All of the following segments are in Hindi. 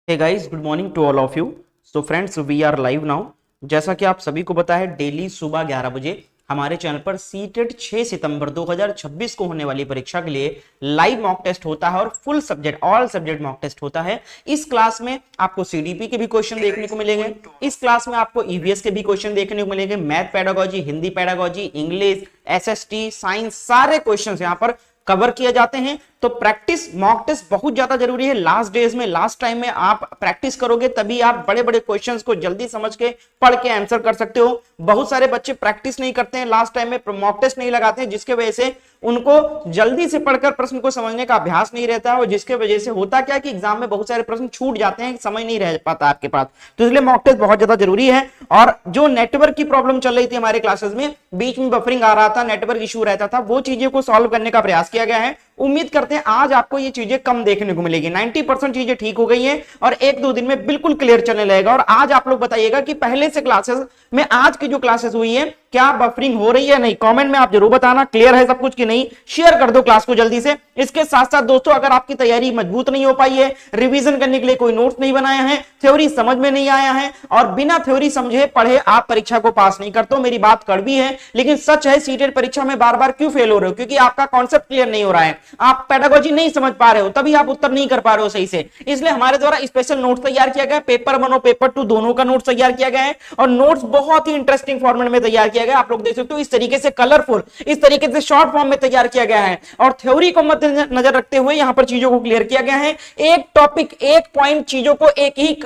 Hey guys, good morning to all of you. So friends, we are live now. जैसा कि आप सभी को पता है, डेली सुबह 11 बजे हमारे चैनल पर सीटेट 6 सितंबर 2026 को होने वाली परीक्षा के लिए लाइव मॉक टेस्ट होता है और full subject all subject mock test होता है। इस क्लास में आपको सीडीपी के भी क्वेश्चन देखने को मिलेंगे। इस क्लास में आपको ईवीएस के भी क्वेश्चन देखने को मिलेंगे। Math pedagogy, Hindi pedagogy, English, SST, science, सारे क्वेश्चन यहाँ पर कवर किए जाते हैं। तो प्रैक्टिस मॉक टेस्ट बहुत ज्यादा जरूरी है। लास्ट डेज में, लास्ट टाइम में आप प्रैक्टिस करोगे तभी आप बड़े बड़े क्वेश्चंस को जल्दी समझ के पढ़ के आंसर कर सकते हो। बहुत सारे बच्चे प्रैक्टिस नहीं करते हैं, लास्ट टाइम में मॉक टेस्ट नहीं लगाते हैं, जिसके वजह से उनको जल्दी से पढ़कर प्रश्न को समझने का अभ्यास नहीं रहता है और जिसके वजह से होता क्या है कि एग्जाम में बहुत सारे प्रश्न छूट जाते हैं, समझ नहीं रह पाता आपके पास। तो इसलिए मॉक टेस्ट बहुत ज्यादा जरूरी है। और जो नेटवर्क की प्रॉब्लम चल रही थी हमारे क्लासेस में, बीच में बफरिंग आ रहा था, नेटवर्क इशू रहता था, वो चीजें को सॉल्व करने का प्रयास किया गया है। उम्मीद करते हैं आज आपको ये चीजें कम देखने को मिलेगी। 90% चीजें ठीक हो गई हैं और एक दो दिन में बिल्कुल क्लियर चलने लगेगा। और आज आप लोग बताइएगा कि पहले से क्लासेस में आज की जो क्लासेस हुई है, क्या बफरिंग हो रही है नहीं? कमेंट में आप जरूर बताना क्लियर है सब कुछ कि नहीं। शेयर कर दो क्लास को जल्दी से। इसके साथ साथ दोस्तों, अगर आपकी तैयारी मजबूत नहीं हो पाई है, रिवीजन करने के लिए कोई नोट्स नहीं बनाया है, थ्योरी समझ में नहीं आया है और बिना थ्योरी समझे पढ़े आप परीक्षा को पास नहीं करते हो, मेरी बात कड़वी है लेकिन सच है। सीटेट परीक्षा में बार बार क्यों फेल हो रहे हो? क्योंकि आपका कॉन्सेप्ट क्लियर नहीं हो रहा है, आप पेडागोजी नहीं समझ पा रहे हो, तभी आप उत्तर नहीं कर पा रहे हो सही से। इसलिए हमारे द्वारा स्पेशल नोट्स तैयार किया गया, पेपर 1 और पेपर 2 दोनों का नोट्स तैयार किया गया है और नोट्स बहुत ही इंटरेस्टिंग फॉर्मेट में तैयार किया गया। आप लोग देख सकते हो, इस तरीके से कलरफुल, इस तरीके से शॉर्ट फॉर्म में तैयार किया गया है और थ्योरी को मद्देनजर रखते हुए यहां पर चीजों को क्लियर किया गया है। एक टॉपिक, एक पॉइंट, चीजों को एक ही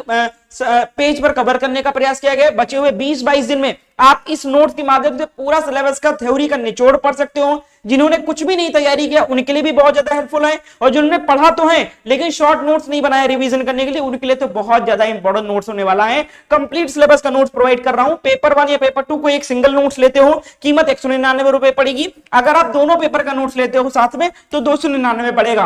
पेज पर कवर करने का प्रयास किया गया। बचे हुए 20-22 दिन में आप इस नोट्स के माध्यम से पूरा सिलेबस का थ्योरी का निचोड़ पढ़ सकते हो। जिन्होंने कुछ भी नहीं तैयारी किया उनके लिए भी बहुत ज्यादा हेल्पफुल है और जिन्होंने पढ़ा तो है लेकिन शॉर्ट नोट्स नहीं बनाया रिवीजन करने के लिए, उनके लिए तो बहुत ज्यादा इंपॉर्टेंट नोट्स होने वाला है। कंप्लीट सिलेबस का नोट्स प्रोवाइड कर रहा हूं। पेपर 1 या पेपर 2 को एक सिंगल नोट्स लेते हो, कीमत 199 रुपए पड़ेगी। अगर आप दोनों पेपर का नोट्स लेते हो साथ में तो 299 पड़ेगा।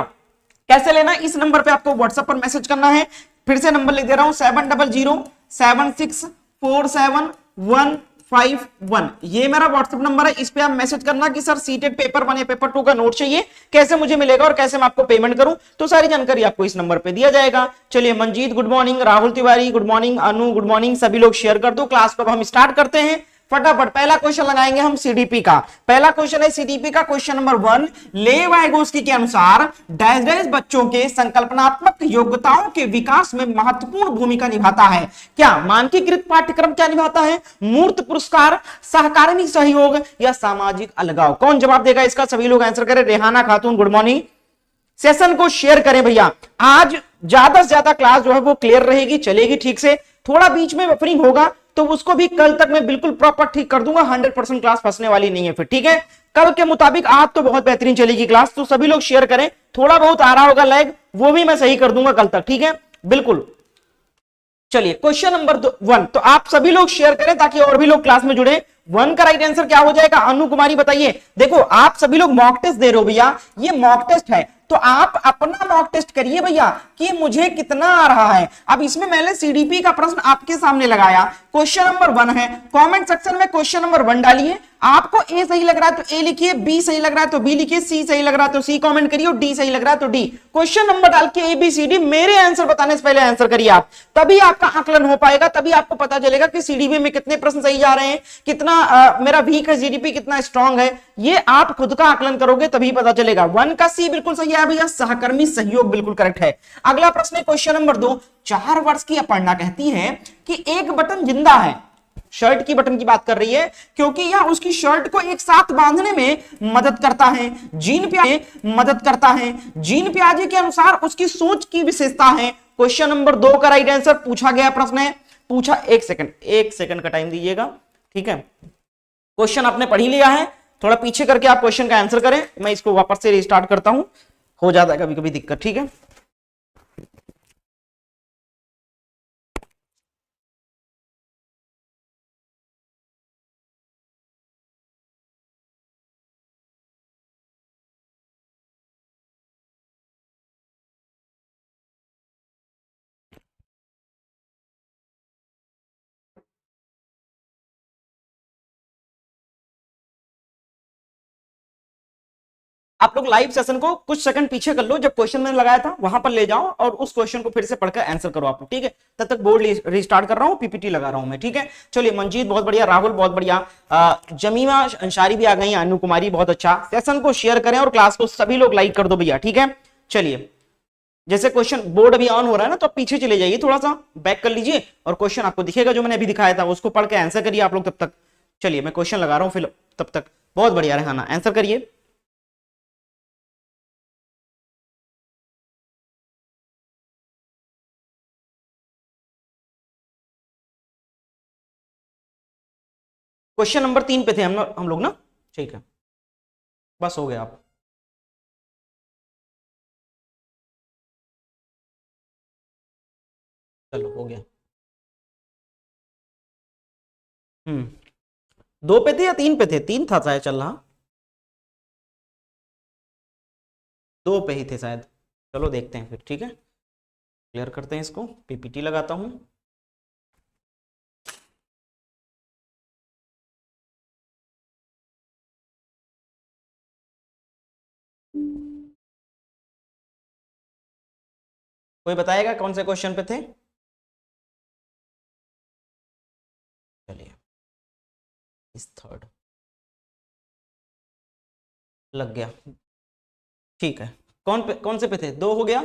कैसे लेना? इस नंबर पे आपको व्हाट्सएप पर मैसेज करना है। फिर से नंबर लिख दे रहा हूं, 7007647151। ये मेरा व्हाट्सएप नंबर है। इस पे आप मैसेज करना कि सर सीटेट पेपर 1 या पेपर 2 का नोट चाहिए, कैसे मुझे मिलेगा और कैसे मैं आपको पेमेंट करूं, तो सारी जानकारी आपको इस नंबर पे दिया जाएगा। चलिए, Manjeet good morning, Rahul Tiwari good morning, Anu good morning, सभी लोग शेयर कर दो। क्लास को अब हम स्टार्ट करते हैं फटाफट। पहला क्वेश्चन लगाएंगे हम सीडीपी का। पहला क्वेश्चन है सीडीपी का, क्वेश्चन नंबर 1। लेव वाइगोस्की के अनुसार डैश डैश बच्चों के संकल्पनात्मक योग्यताओं के विकास में महत्वपूर्ण भूमिका निभाता है। क्या मानकीकृत पाठ्यक्रम क्या निभाता है? मूर्त पुरस्कार, सहकारिणी सहयोग या सामाजिक अलगाव? कौन जवाब देगा इसका? सभी लोग आंसर करें। रेहाना खातून गुड मॉर्निंग। सेशन को शेयर करें भैया। आज ज्यादा से ज्यादा क्लास जो है वो क्लियर रहेगी, चलेगी ठीक से। थोड़ा बीच में बफरिंग होगा तो उसको भी कल तक मैं बिल्कुल प्रॉपर ठीक कर दूंगा। 100% क्लास फंसने वाली नहीं है फिर, ठीक है? कल के मुताबिक आज तो बहुत बेहतरीन चलेगी क्लास। तो सभी लोग शेयर करें। थोड़ा बहुत आ रहा होगा लैग, वो भी मैं सही कर दूंगा कल तक, ठीक है? बिल्कुल। चलिए, क्वेश्चन नंबर 1 तो आप सभी लोग शेयर करें ताकि और भी लोग क्लास में जुड़े। 1 का राइट आंसर क्या हो जाएगा? अनु कुमारी बताइए। देखो, आप सभी लोग मॉक टेस्ट दे रहे हो भैया, ये मॉक टेस्ट है तो आप अपना मॉक टेस्ट करिए भैया कि मुझे कितना आ रहा है। अब इसमें मैंने सीडीपी का प्रश्न आपके सामने लगाया, क्वेश्चन नंबर 1 है। कमेंट सेक्शन में क्वेश्चन नंबर 1 डालिए। आपको ए सही लग रहा है तो ए लिखिए, बी सही लग रहा है तो बी लिखिए, सी सही लग रहा है तो सी कमेंट करिए और डी सही लग रहा है तो डी। क्वेश्चन नंबर डाल के ए बी सी डी मेरे आंसर बताने से पहले आंसर करिए आप, तभी आपका आकलन हो पाएगा, तभी आपको पता चलेगा कि सीडीपी में कितने प्रश्न सही जा रहे हैं, कितना मेरा वीक है जीडीपी, कितना स्ट्रांग है। ये आप खुद का आकलन करोगे तभी पता चलेगा। 1 का सी बिल्कुल सही है भैया, सहकर्मी सहयोग बिल्कुल करेक्ट है। अगला प्रश्न है क्वेश्चन नंबर 2। 4 वर्ष की अपर्णा कहती है कि एक बटन जिंदा है, शर्ट की बटन की बात कर रही है, क्योंकि यह उसकी शर्ट को एक साथ बांधने में मदद करता है। जीन पियाजे मदद करता है। जीन पियाजे के अनुसार उसकी सोच की विशेषता है। क्वेश्चन नंबर 2 का राइट आंसर पूछा गया प्रश्न है। पूछा, एक सेकंड का टाइम दीजिएगा, ठीक है? क्वेश्चन आपने पढ़ ही लिया है, थोड़ा पीछे करके आप क्वेश्चन का आंसर करें। मैं इसको वापस से रिस्टार्ट करता हूं, हो जाता है कभी कभी दिक्कत, ठीक है? आप लोग लाइव सेशन को कुछ सेकंड पीछे कर लो, जब क्वेश्चन मैंने लगाया था वहां पर ले जाओ और उस क्वेश्चन को फिर से पढ़कर आंसर करो आप लोग, ठीक है। तब तक बोर्ड रिस्टार्ट कर रहा हूँ, पीपीटी लगा रहा हूं मैं, ठीक है। चलिए मंजीत बहुत बढ़िया, राहुल बहुत बढ़िया, जमीमा अंसारी भी आ गई, अनु कुमारी बहुत अच्छा। सेशन को शेयर करें और क्लास को सभी लोग लाइक कर दो भैया, ठीक है। चलिए जैसे क्वेश्चन बोर्ड अभी ऑन हो रहा है ना, तो आप पीछे चले जाइए, थोड़ा सा बैक कर लीजिए और क्वेश्चन आपको दिखेगा जो मैंने अभी दिखाया था, उसको पढ़ के आंसर करिए आप लोग तब तक। चलिए मैं क्वेश्चन लगा रहा हूं फिर तब तक। बहुत बढ़िया रेहाना, आंसर करिए। क्वेश्चन नंबर 3 पे थे हम लोग ना, ठीक है, बस हो गया आप। चलो हो गया। 2 पे थे या 3 पे थे? 3 था शायद चल रहा, 2 पे ही थे शायद। चलो देखते हैं फिर, ठीक है, क्लियर करते हैं इसको, पीपीटी लगाता हूं। कोई बताएगा कौन से क्वेश्चन पे थे? चलिए इस थर्ड लग गया, ठीक है। कौन से पे थे? 2 हो गया,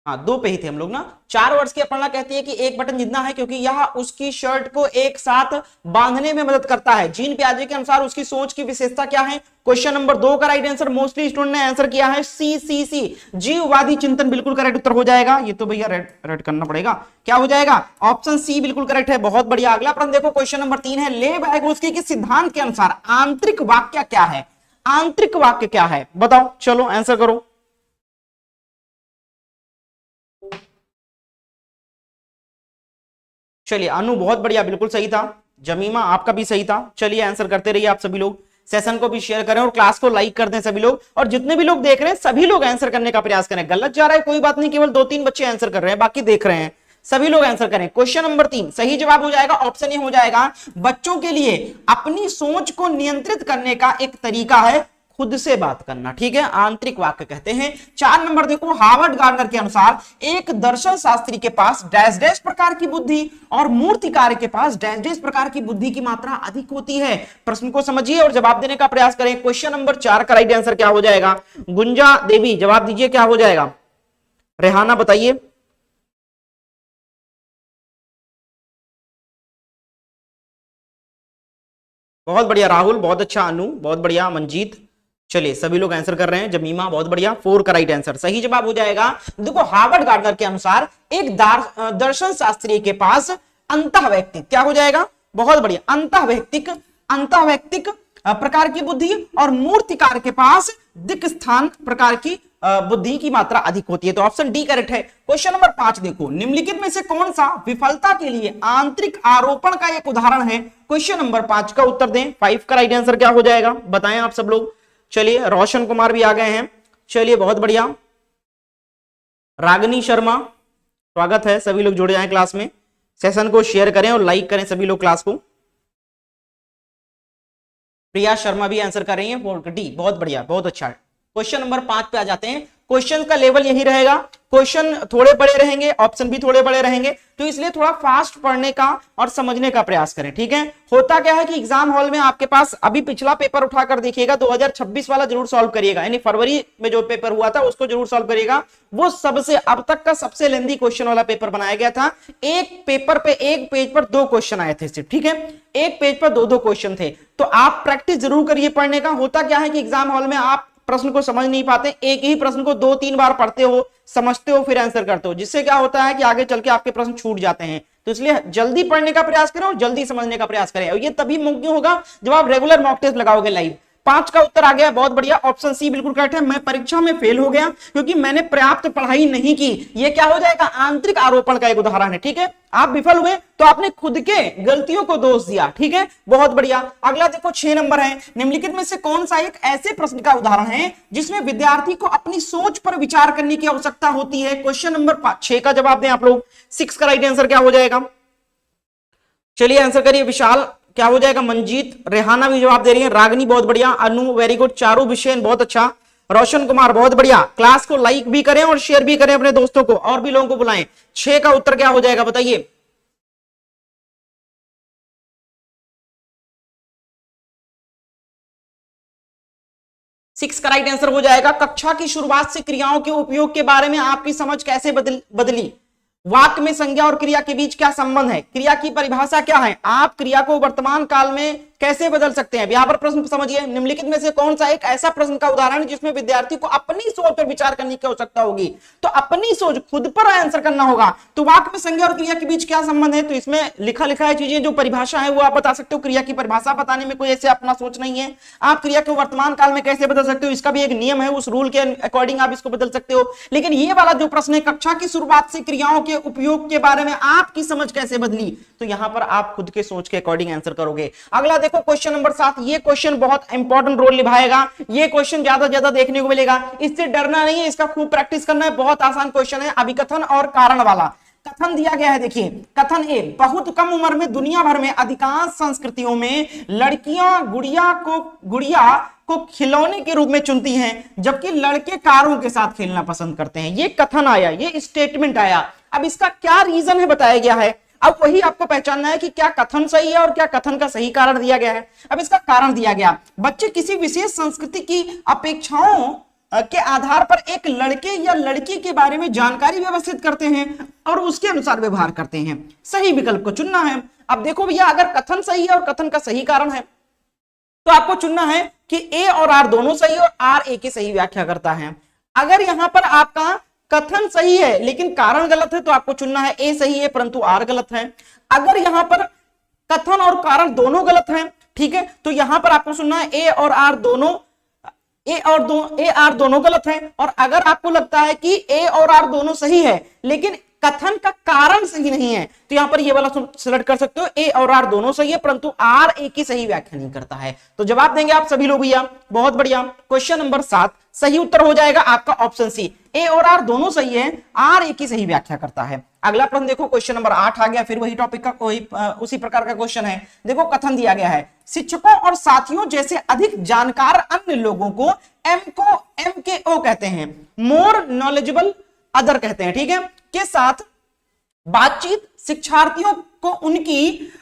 हाँ 2 पे ही थे हम लोग ना। 4 वर्ड्स की अपर्णा कहती है कि एक बटन जितना है क्योंकि यह उसकी शर्ट को एक साथ बांधने में मदद करता है। जीन पियाजे के अनुसार उसकी सोच की विशेषता क्या है? क्वेश्चन नंबर 2 का राइट आंसर मोस्टली स्टूडेंट ने आंसर किया है सी, जीववादी चिंतन बिल्कुल करेक्ट उत्तर हो जाएगा। ये तो भैया रेड करना पड़ेगा, क्या हो जाएगा? ऑप्शन सी बिल्कुल करेक्ट है, बहुत बढ़िया। अगला प्रश्न देखो, क्वेश्चन नंबर 3 है, लेव एगोस्की के सिद्धांत के अनुसार आंतरिक वाक्य क्या है? आंतरिक वाक्य क्या है बताओ, चलो आंसर करो। चलिए अनु बहुत बढ़िया, बिल्कुल सही था। जमीमा आपका भी सही था। चलिए आंसर करते रहिए आप सभी लोग, सेशन को भी शेयर करें और क्लास को लाइक कर दें सभी लोग, और जितने भी लोग देख रहे हैं सभी लोग आंसर करने का प्रयास करें। गलत जा रहा है कोई बात नहीं, केवल 2-3 बच्चे आंसर कर रहे हैं, बाकी देख रहे हैं। सभी लोग आंसर करें। क्वेश्चन नंबर 3 सही जवाब हो जाएगा, ऑप्शन ए हो जाएगा, बच्चों के लिए अपनी सोच को नियंत्रित करने का एक तरीका है खुद से बात करना, ठीक है, आंतरिक वाक्य कहते हैं। 4 नंबर देखो, हार्वर्ड गार्डनर के अनुसार एक दर्शन शास्त्री के पास डैश डैश प्रकार की बुद्धि और मूर्तिकार के पास डैश डैश प्रकार की बुद्धि की मात्रा अधिक होती है। प्रश्न को समझिए और जवाब देने का प्रयास करें। क्वेश्चन नंबर 4 का राइट आंसर क्या हो जाएगा? गुंजा देवी जवाब दीजिए, क्या हो जाएगा? रेहाना बताइए। बहुत बढ़िया राहुल, बहुत अच्छा अनु, बहुत बढ़िया मंजीत। चलिए सभी लोग आंसर कर रहे हैं। जमीमा बहुत बढ़िया, 4 का राइट आंसर सही जवाब हो जाएगा। देखो हार्वर्ड गार्डनर के अनुसार एक दर्शन शास्त्री के पास अंतः व्यक्तिक क्या हो जाएगा? बहुत बढ़िया, अंतः व्यक्तिक प्रकार की बुद्धि और मूर्तिकार के पास दिक् स्थान प्रकार की बुद्धि की मात्रा अधिक होती है, तो ऑप्शन डी करेक्ट है। क्वेश्चन नंबर 5 देखो, निम्नलिखित में से कौन सा विफलता के लिए आंतरिक आरोपण का एक उदाहरण है? क्वेश्चन नंबर 5 का उत्तर दें। 5 का राइट आंसर क्या हो जाएगा बताएं आप सब लोग। चलिए रोशन कुमार भी आ गए हैं, चलिए बहुत बढ़िया। रागिनी शर्मा स्वागत है, सभी लोग जुड़े जाएं क्लास में। सेशन को शेयर करें और लाइक करें सभी लोग क्लास को। प्रिया शर्मा भी आंसर कर रही है, डी बहुत बढ़िया, बहुत अच्छा। क्वेश्चन नंबर 5 पे आ जाते हैं। क्वेश्चन का लेवल यही रहेगा, क्वेश्चन थोड़े बड़े रहेंगे, ऑप्शन भी थोड़े बड़े रहेंगे, तो इसलिए थोड़ा फास्ट पढ़ने का और समझने का प्रयास करें, ठीक है। होता क्या है कि एग्जाम हॉल में आपके पास अभी पिछला पेपर उठाकर देखिएगा, 2026 वाला जरूर सॉल्व करिएगा, यानी फरवरी में जो पेपर हुआ था उसको जरूर सॉल्व करिएगा। वो सबसे अब तक का सबसे लेंदी क्वेश्चन वाला पेपर बनाया गया था। एक पेपर पे एक पेज पर 2 क्वेश्चन आए थे सिर्फ, ठीक है, एक पेज पर 2-2 क्वेश्चन थे। तो आप प्रैक्टिस जरूर करिए पढ़ने का। होता क्या है कि एग्जाम हॉल में आप प्रश्न को समझ नहीं पाते, एक ही प्रश्न को 2-3 बार पढ़ते हो, समझते हो, फिर आंसर करते हो, जिससे क्या होता है कि आगे चल के आपके प्रश्न छूट जाते हैं। तो इसलिए जल्दी पढ़ने का प्रयास करें और जल्दी समझने का प्रयास करें, और ये तभी मुमकिन होगा जब आप रेगुलर मॉक टेस्ट लगाओगे लाइव। 5 का उत्तर आ गया, बहुत बढ़िया, ऑप्शन सी बिल्कुल करेक्ट है। मैं परीक्षा में फेल हो गया क्योंकि मैंने पर्याप्त पढ़ाई नहीं की, ये क्या हो जाएगा? आंतरिक आरोपण का एक उदाहरण है, ठीक है। आप विफल हुए तो आपने खुद के गलतियों को दोष दिया, ठीक है, बहुत बढ़िया। अगला देखो 6 नंबर है, निम्नलिखित में से कौन सा एक ऐसे प्रश्न का उदाहरण है जिसमें विद्यार्थी को अपनी सोच पर विचार करने की आवश्यकता होती है? क्वेश्चन नंबर 6 का जवाब दें आप लोग। 6 का राइट आंसर क्या हो जाएगा? चलिए आंसर करिए विशाल, क्या हो जाएगा? मंजीत, रेहाना भी जवाब दे रही है, रागनी बहुत बढ़िया, अनु वेरी गुड, चारू विषय बहुत अच्छा, रोशन कुमार बहुत बढ़िया। क्लास को लाइक भी करें और शेयर भी करें अपने दोस्तों को, और भी लोगों को बुलाएं। 6 का उत्तर क्या हो जाएगा बताइए? 6 का राइट आंसर हो जाएगा। कक्षा की शुरुआत से क्रियाओं के उपयोग के बारे में आपकी समझ कैसे बदली? वाक्य में संज्ञा और क्रिया के बीच क्या संबंध है? क्रिया की परिभाषा क्या है? आप क्रिया को वर्तमान काल में कैसे बदल सकते हैं? यहां पर प्रश्न समझिए, निम्नलिखित में से कौन सा एक ऐसा प्रश्न का उदाहरण है जिसमें विद्यार्थी को अपनी सोच पर विचार करने की आवश्यकता होगी? तो अपनी सोच, खुद पर आंसर करना होगा। तो वाक्य में संज्ञा और क्रिया के बीच क्या संबंध है? तो इसमें लिखा है चीजें, जो परिभाषा है वो आप बता सकते हो। क्रिया की परिभाषा बताने में कोई ऐसे अपना सोच नहीं है। आप क्रिया को वर्तमान काल में कैसे बदल सकते हो, इसका भी एक नियम है, उस रूल के अकॉर्डिंग आप इसको बदल सकते हो। लेकिन ये वाला जो प्रश्न है, कक्षा की शुरुआत से क्रियाओं के उपयोग के बारे में आपकी समझ कैसे बदली, तो यहां पर आप खुद के सोच के अकॉर्डिंग आंसर करोगे। अगला देखो क्वेश्चन नंबर 7। ये क्वेश्चन बहुत इंपॉर्टेंट रोल निभाएगा। ये क्वेश्चन ज्यादा देखने को मिलेगा, इससे डरना नहीं है, इसका खूब प्रैक्टिस करना है। बहुत आसान क्वेश्चन है, अभिकथन और कारण वाला। कथन दिया गया है, देखिए कथन ए, बहुत कम उम्र में दुनिया भर में अधिकांश संस्कृतियों में लड़कियां गुड़िया को खिलौने के रूप में चुनती हैं, जबकि लड़के कारों के साथ खेलना पसंद करते हैं। ये कथन आया, ये स्टेटमेंट आया। अब इसका क्या रीजन है बताया गया है। अब वही आपको पहचानना है कि क्या कथन सही है और क्या कथन का सही कारण दिया गया है। अब इसका कारण दिया गया, बच्चे किसी विशेष संस्कृति की अपेक्षाओं के आधार पर एक लड़के या लड़की के बारे में जानकारी व्यवस्थित करते हैं और उसके अनुसार व्यवहार करते हैं। सही विकल्प को चुनना है। अब देखो भैया, अगर कथन सही है और कथन का सही कारण है तो आपको चुनना है कि ए और आर दोनों सही और आर ए की सही व्याख्या करता है। अगर यहां पर आपका कथन सही है लेकिन कारण गलत है तो आपको चुनना है ए सही है परंतु आर गलत है। अगर यहां पर कथन और कारण दोनों गलत हैं, ठीक है, तो यहां पर आपको सुनना है ए और आर दोनों गलत है। और अगर आपको लगता है कि ए और आर दोनों सही है लेकिन कथन का कारण सही नहीं है, तो यहां पर ये वाला सिलेक्ट कर सकते हो, ए और आर दोनों सही है परंतु आर ए की सही व्याख्या नहीं करता है। तो जवाब देंगे आप सभी लोग भैया, बहुत बढ़िया। क्वेश्चन नंबर 7 सही उत्तर हो जाएगा आपका ऑप्शन सी, ए और आर दोनों सही है, आर ए की सही व्याख्या करता है। अगला प्रश्न देखो, क्वेश्चन नंबर 8 आ गया, फिर वही टॉपिक का कोई उसी प्रकार का क्वेश्चन है। देखो कथन दिया गया है, शिक्षकों और साथियों जैसे अधिक जानकार अन्य लोगों को MKO कहते हैं, मोर नॉलेजेबल अदर कहते हैं, ठीक है, के साथ बातचीत शिक्षार्थियों को उनकी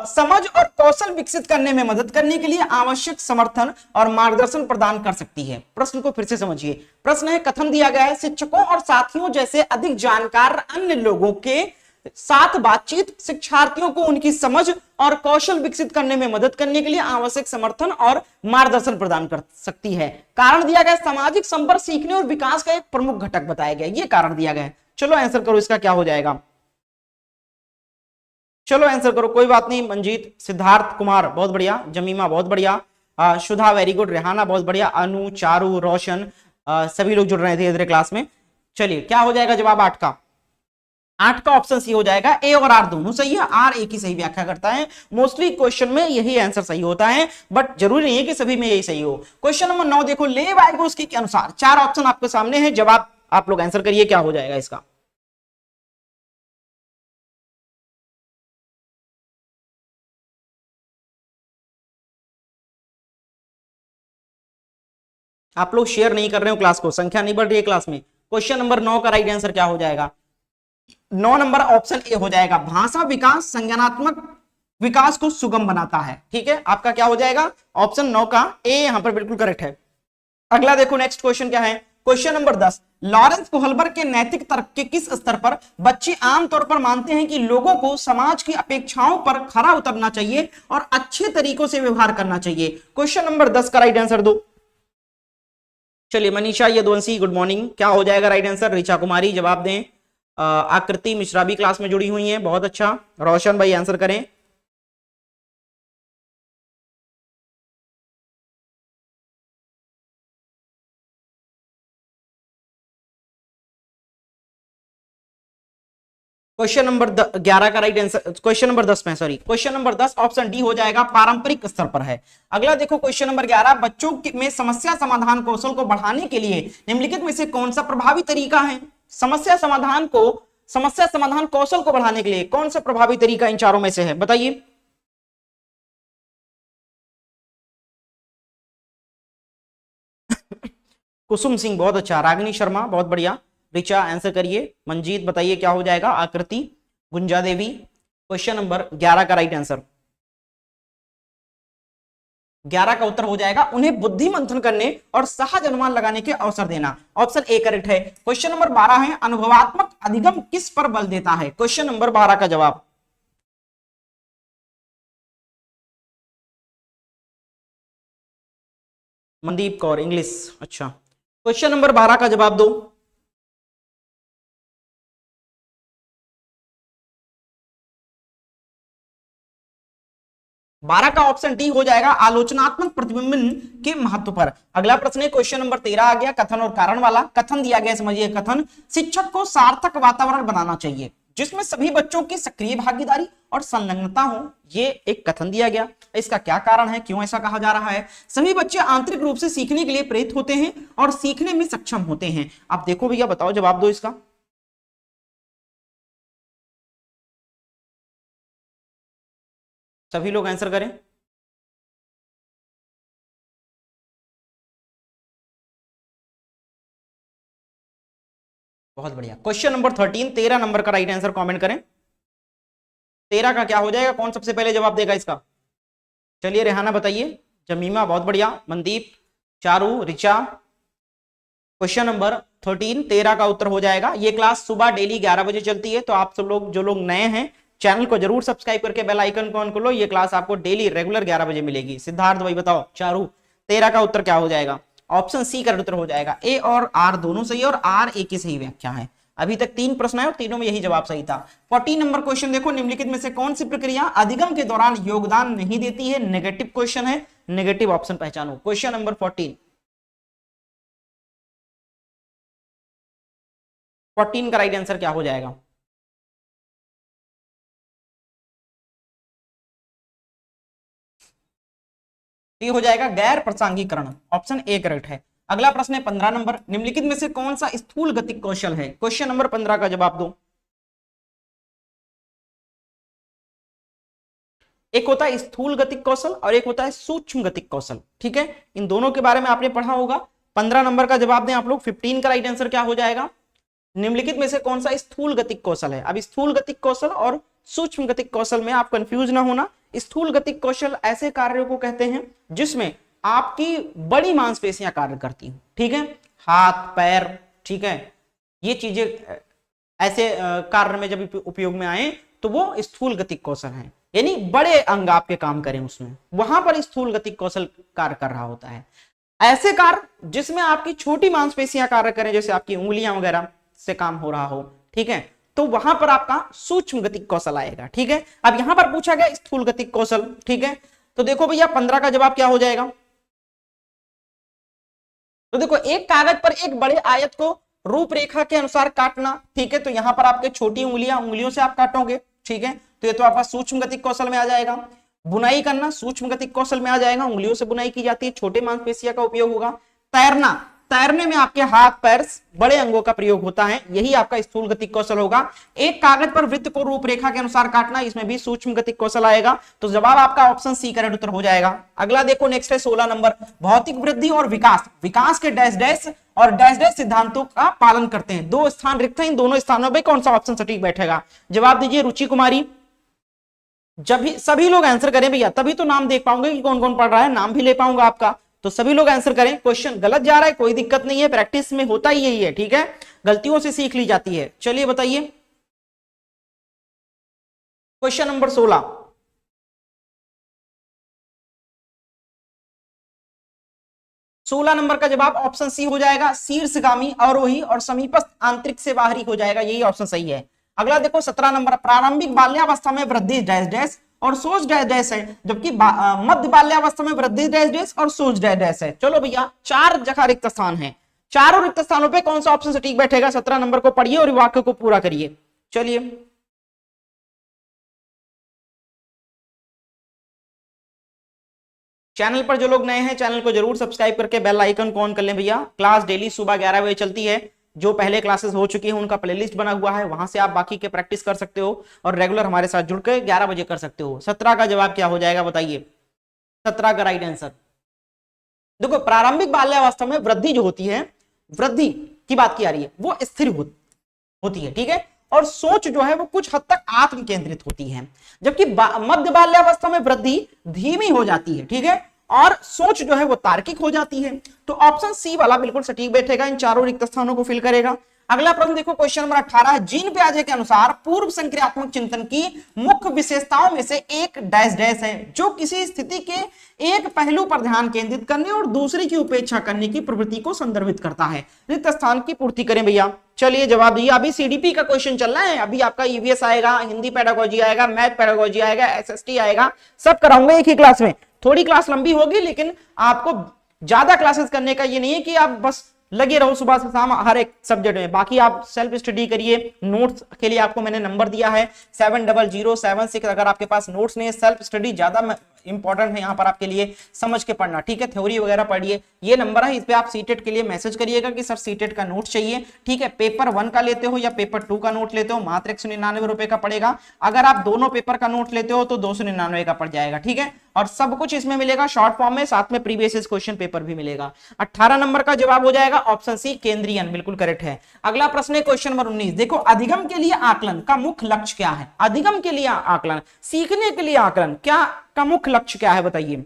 समझ और कौशल विकसित करने में मदद करने के लिए आवश्यक समर्थन और मार्गदर्शन प्रदान कर सकती है। प्रश्न को फिर से समझिए। प्रश्न है, कथन दिया गया है, शिक्षकों और साथियों जैसे अधिक जानकार अन्य लोगों के साथ बातचीत शिक्षार्थियों को उनकी समझ और कौशल विकसित करने में मदद करने के लिए आवश्यक समर्थन और मार्गदर्शन प्रदान कर सकती है। कारण दिया गया, सामाजिक संपर्क सीखने और विकास का एक प्रमुख घटक बताया गया। ये कारण दिया गया है। चलो आंसर करो, इसका क्या हो जाएगा? चलो आंसर करो, कोई बात नहीं। मंजीत, सिद्धार्थ कुमार बहुत बढ़िया, जमीमा बहुत बढ़िया, सुधा वेरी गुड, रेहाना बहुत बढ़िया, अनु, चारू, रोशन, सभी लोग जुड़ रहे थे इधर क्लास में। चलिए क्या हो जाएगा जवाब 8 का? 8 का ऑप्शन सी हो जाएगा, ए और आर दोनों सही है, आर ए की सही व्याख्या करता है। मोस्टली क्वेश्चन में यही आंसर सही होता है, बट जरूरी नहीं है कि सभी में यही सही हो। क्वेश्चन नंबर 9 देखो, ले वाइगोस्की के अनुसार 4 ऑप्शन आपके सामने है, जवाब आप लोग आंसर करिए, क्या हो जाएगा इसका? आप लोग शेयर नहीं कर रहे हो क्लास को, संख्या नहीं बढ़ रही है क्लास में। क्वेश्चन नंबर 9 का राइट आंसर क्या हो जाएगा? 9 नंबर ऑप्शन ए हो जाएगा, भाषा विकास संज्ञानात्मक विकास को सुगम बनाता है। ठीक है, आपका क्या हो जाएगा? ऑप्शन 9 का ए यहां पर बिल्कुल करेक्ट है। अगला देखो, नेक्स्ट क्वेश्चन क्या है? क्वेश्चन नंबर 10, लॉरेंस कोहलबर्ग के नैतिक तर्क के किस स्तर पर बच्चे आमतौर पर मानते हैं कि लोगों को समाज की अपेक्षाओं पर खरा उतरना चाहिए और अच्छे तरीकों से व्यवहार करना चाहिए? क्वेश्चन नंबर 10 का राइट आंसर दो। चलिए मनीषा यदुवंशी गुड मॉर्निंग, क्या हो जाएगा राइट आंसर? ऋचा कुमारी जवाब दें। आकृति मिश्रा भी क्लास में जुड़ी हुई हैं, बहुत अच्छा। रोशन भाई आंसर करें। क्वेश्चन नंबर 11 का राइट आंसर, क्वेश्चन नंबर 10 में, sorry, question number 10 option D हो जाएगा, पारंपरिक स्तर पर है। अगला देखो क्वेश्चन नंबर 11, बच्चों में समस्या समाधान कौशल को बढ़ाने के लिए निम्नलिखित में से कौन सा प्रभावी तरीका है? समस्या समाधान कौशल को बढ़ाने के लिए कौन सा प्रभावी तरीका इन चारों में से है? बताइए। कुसुम सिंह बहुत अच्छा, रागिनी शर्मा बहुत बढ़िया, ऋचा आंसर करिए, मंजीत बताइए क्या हो जाएगा, आकृति, गुंजा देवी। क्वेश्चन नंबर 11 का राइट आंसर, 11 का उत्तर हो जाएगा उन्हें बुद्धि मंथन करने और सहज अनुमान लगाने के अवसर देना। ऑप्शन ए करेक्ट है। क्वेश्चन नंबर 12 है अनुभवात्मक अधिगम किस पर बल देता है। क्वेश्चन नंबर 12 का जवाब, मनदीप कौर इंग्लिश, अच्छा। क्वेश्चन नंबर 12 का जवाब दो। 12 का ऑप्शन डी हो जाएगा आलोचनात्मक प्रतिबिंबन के महत्व पर। अगला प्रश्न है क्वेश्चन नंबर 13 आ गया कथन और कारण वाला। कथन दिया गया, समझिए कथन, शिक्षक को सार्थक वातावरण बनाना चाहिए जिसमें सभी बच्चों की सक्रिय भागीदारी और संलग्नता हो। ये एक कथन दिया गया। इसका क्या कारण है, क्यों ऐसा कहा जा रहा है। सभी बच्चे आंतरिक रूप से सीखने के लिए प्रेरित होते हैं और सीखने में सक्षम होते हैं। आप देखो भैया, बताओ जवाब दो इसका। सभी लोग आंसर करें। बहुत बढ़िया। क्वेश्चन नंबर 13, 13 नंबर का राइट आंसर कमेंट करें। 13 का क्या हो जाएगा, कौन सबसे पहले जवाब देगा इसका। चलिए रेहाना बताइए, जमीमा बहुत बढ़िया, मनदीप, चारू, रिचा। क्वेश्चन नंबर 13, 13 का उत्तर हो जाएगा। ये क्लास सुबह डेली 11 बजे चलती है, तो आप सब लोग जो लोग नए हैं चैनल को जरूर सब्सक्राइब करके बेल आइकन को ऑन कर लो। ये क्लास आपको डेली रेगुलर 11 बजे मिलेगी। सिद्धार्थ भाई बताओ, चारू 13 का उत्तर क्या हो जाएगा। ऑप्शन सी का उत्तर हो जाएगा। ए और आर दोनों सही है और आर ए की सही व्याख्या है। अभी तक 3 प्रश्न है और तीनों में यही जवाब सही था। 14 नंबर क्वेश्चन देखो, निम्नलिखित में से कौन सी प्रक्रिया अधिगम के दौरान योगदान नहीं देती है। नेगेटिव क्वेश्चन है, नेगेटिव ऑप्शन पहचानो। क्वेश्चन नंबर 14 का राइट आंसर क्या हो जाएगा। ये हो जाएगा गैर प्रासंगिकरण। ऑप्शन ए करेक्ट है। अगला प्रश्न है 15 नंबर, निम्नलिखित में से कौन सा स्थूल गतिक कौशल है। क्वेश्चन नंबर 15 का जवाब दो। एक होता है स्थूल गतिक कौशल और एक होता है सूक्ष्म गतिक कौशल, ठीक है। इन दोनों के बारे में आपने पढ़ा होगा। 15 नंबर का जवाब दें आप लोग। 15 का राइट आंसर क्या हो जाएगा, निम्नलिखित में से कौन सा स्थूल गतिक कौशल है। अब स्थूल गतिक कौशल और सूक्ष्म गतिक कौशल में आप कंफ्यूज ना होना। स्थूल गतिक कौशल ऐसे कार्यों को कहते हैं जिसमें आपकी बड़ी मांसपेशियां कार्य करती हैं, ठीक है, हाथ पैर, ठीक है। ये चीजें ऐसे कार्य में जब उपयोग में आए तो वो स्थूल गतिक कौशल है, यानी बड़े अंग आपके काम करें उसमें, वहां पर स्थूल गतिक कौशल कार्य कर रहा होता है। ऐसे कार्य जिसमें आपकी छोटी मांसपेशियां कार्य करें, जैसे आपकी उंगलियां वगैरह से काम हो रहा हो, ठीक है, तो वहां पर आपका सूक्ष्म गतिक कौशल आएगा, ठीक है। अब यहां पर पूछा गया स्थूल गतिक कौशल, ठीक है। तो देखो भैया 15 का जवाब क्या हो जाएगा। तो देखो, एक कागज पर एक बड़े आयत को रूपरेखा के अनुसार काटना, ठीक है। तो यहां पर आपके छोटी उंगलियां, उंगलियों से आप काटोगे, ठीक है। तो ये तो आपका सूक्ष्म गतिक कौशल में आ जाएगा। बुनाई करना सूक्ष्म गतिक कौशल में आ जाएगा, उंगलियों से बुनाई की जाती है, छोटे मांसपेशियों का उपयोग होगा। तैरना, तैरने में आपके हाथ पैर बड़े अंगों का प्रयोग होता है, यही आपका स्थूल गतिक कौशल होगा। एक कागज पर वृत्त को रूपरेखा के अनुसार काटना, इसमें भी सूक्ष्म गतिक कौशल आएगा। तो जवाब आपका ऑप्शन सी करेक्ट उत्तर हो जाएगा। अगला देखो, नेक्स्ट है 16 नंबर, भौतिक वृद्धि और विकास, विकास के डैश डैश और डैश डैश सिद्धांतों का पालन करते हैं। 2 स्थान रिक्त हैं, इन दोनों स्थानों पर कौन सा ऑप्शन सटीक बैठेगा। जवाब दीजिए रुचि कुमारी। जब भी सभी लोग आंसर करें भैया, तभी तो नाम देख पाऊंगे कि कौन कौन पढ़ रहा है, नाम भी ले पाऊंगा आपका। तो सभी लोग आंसर करें। क्वेश्चन गलत जा रहा है कोई दिक्कत नहीं है, प्रैक्टिस में होता ही यही है, ठीक है, गलतियों से सीख ली जाती है। चलिए बताइए क्वेश्चन नंबर 16, नंबर का जवाब ऑप्शन सी हो जाएगा, शीर्षगामी, अवरोही और समीपस्थ आंतरिक से बाहरी हो जाएगा, यही ऑप्शन सही है। अगला देखो 17 नंबर, प्रारंभिक बाल्यावस्था में वृद्धि डैश डैश और सोच डैश डैश है, जबकि मध्य बाल्यावस्था में वृद्धि डैश डैश और सोच डैश डैश है। चलो भैया, 4 जगह रिक्त स्थान है, चारों रिक्त स्थानों पे कौन सा ऑप्शन सटीक बैठेगा। 17 नंबर को पढ़िए और वाक्य को पूरा करिए। चलिए चैनल पर जो लोग नए हैं चैनल को जरूर सब्सक्राइब करके बेल आइकन को ऑन कर लें भैया। क्लास डेली सुबह 11 बजे चलती है। जो पहले क्लासेस हो चुकी हैं उनका प्लेलिस्ट बना हुआ है, वहां से आप बाकी के प्रैक्टिस कर सकते हो और रेगुलर हमारे साथ जुड़ के 11 बजे कर सकते हो। 17 का जवाब क्या हो जाएगा बताइए। 17 का राइट आंसर देखो, प्रारंभिक बाल्यावस्था में वृद्धि जो होती है वृद्धि की बात की आ रही है वो स्थिर होती है, ठीक है। और सोच जो है वो कुछ हद तक आत्म केंद्रित होती है, जबकि मध्य बाल्यावस्था में वृद्धि धीमी हो जाती है, ठीक है, और सोच जो है वो तार्किक हो जाती है। तो ऑप्शन सी वाला बिल्कुल सटीक बैठेगा, इन चारों रिक्त स्थानों को फिल करेगा। अगला प्रश्न देखो, क्वेश्चन नंबर 18, जीन पियाजे के अनुसार पूर्व संक्रियात्मक चिंतन की मुख्य विशेषताओं में से एक डैश डैश है जो किसी स्थिति के एक पहलू पर ध्यान केंद्रित करने और दूसरी की उपेक्षा करने की प्रवृत्ति को संदर्भित करता है। रिक्त स्थान की पूर्ति करें भैया। चलिए जवाब दिए। अभी सीडीपी का क्वेश्चन चल रहा है, अभी आपका ईवीएस आएगा, हिंदी पेडागोजी आएगा, मैथ पेडागोजी आएगा, एसएसटी आएगा, सब कराऊंगा एक ही क्लास में। थोड़ी क्लास लंबी होगी लेकिन आपको ज्यादा क्लासेस करने का ये नहीं है कि आप बस लगे रहो सुबह से शाम हर एक सब्जेक्ट में। बाकी आप सेल्फ स्टडी करिए। नोट्स के लिए आपको मैंने नंबर दिया है 700776। अगर आपके पास नोट्स नहीं है, सेल्फ स्टडी ज्यादा इंपॉर्टेंट है यहाँ पर आपके लिए, समझ के पढ़ना, ठीक है। थ्योरी वगैरह पढ़िए, ये नंबर है, इस पे आप सीटेट के लिए मैसेज करिएगा कि सर सीटेट का नोट चाहिए, ठीक है। पेपर 1 का लेते हो या पेपर 2 का नोट लेते हो, मात्र 199 रुपए का पड़ेगा। अगर आप दोनों पेपर का नोट लेते हो तो 299 का पड़ जाएगा, ठीक है। और सब कुछ इसमें मिलेगा शॉर्ट फॉर्म में, साथ में प्रीवियस क्वेश्चन पेपर भी मिलेगा। 18 नंबर का जवाब हो जाएगा ऑप्शन सी, केंद्रीयन, बिल्कुल करेक्ट है। अगला प्रश्न है क्वेश्चन नंबर 19। देखो, अधिगम के लिए आकलन का मुख्य लक्ष्य क्या है? अधिगम के लिए आकलन, सीखने के लिए आकलन क्या का मुख्य लक्ष्य क्या है, बताइए।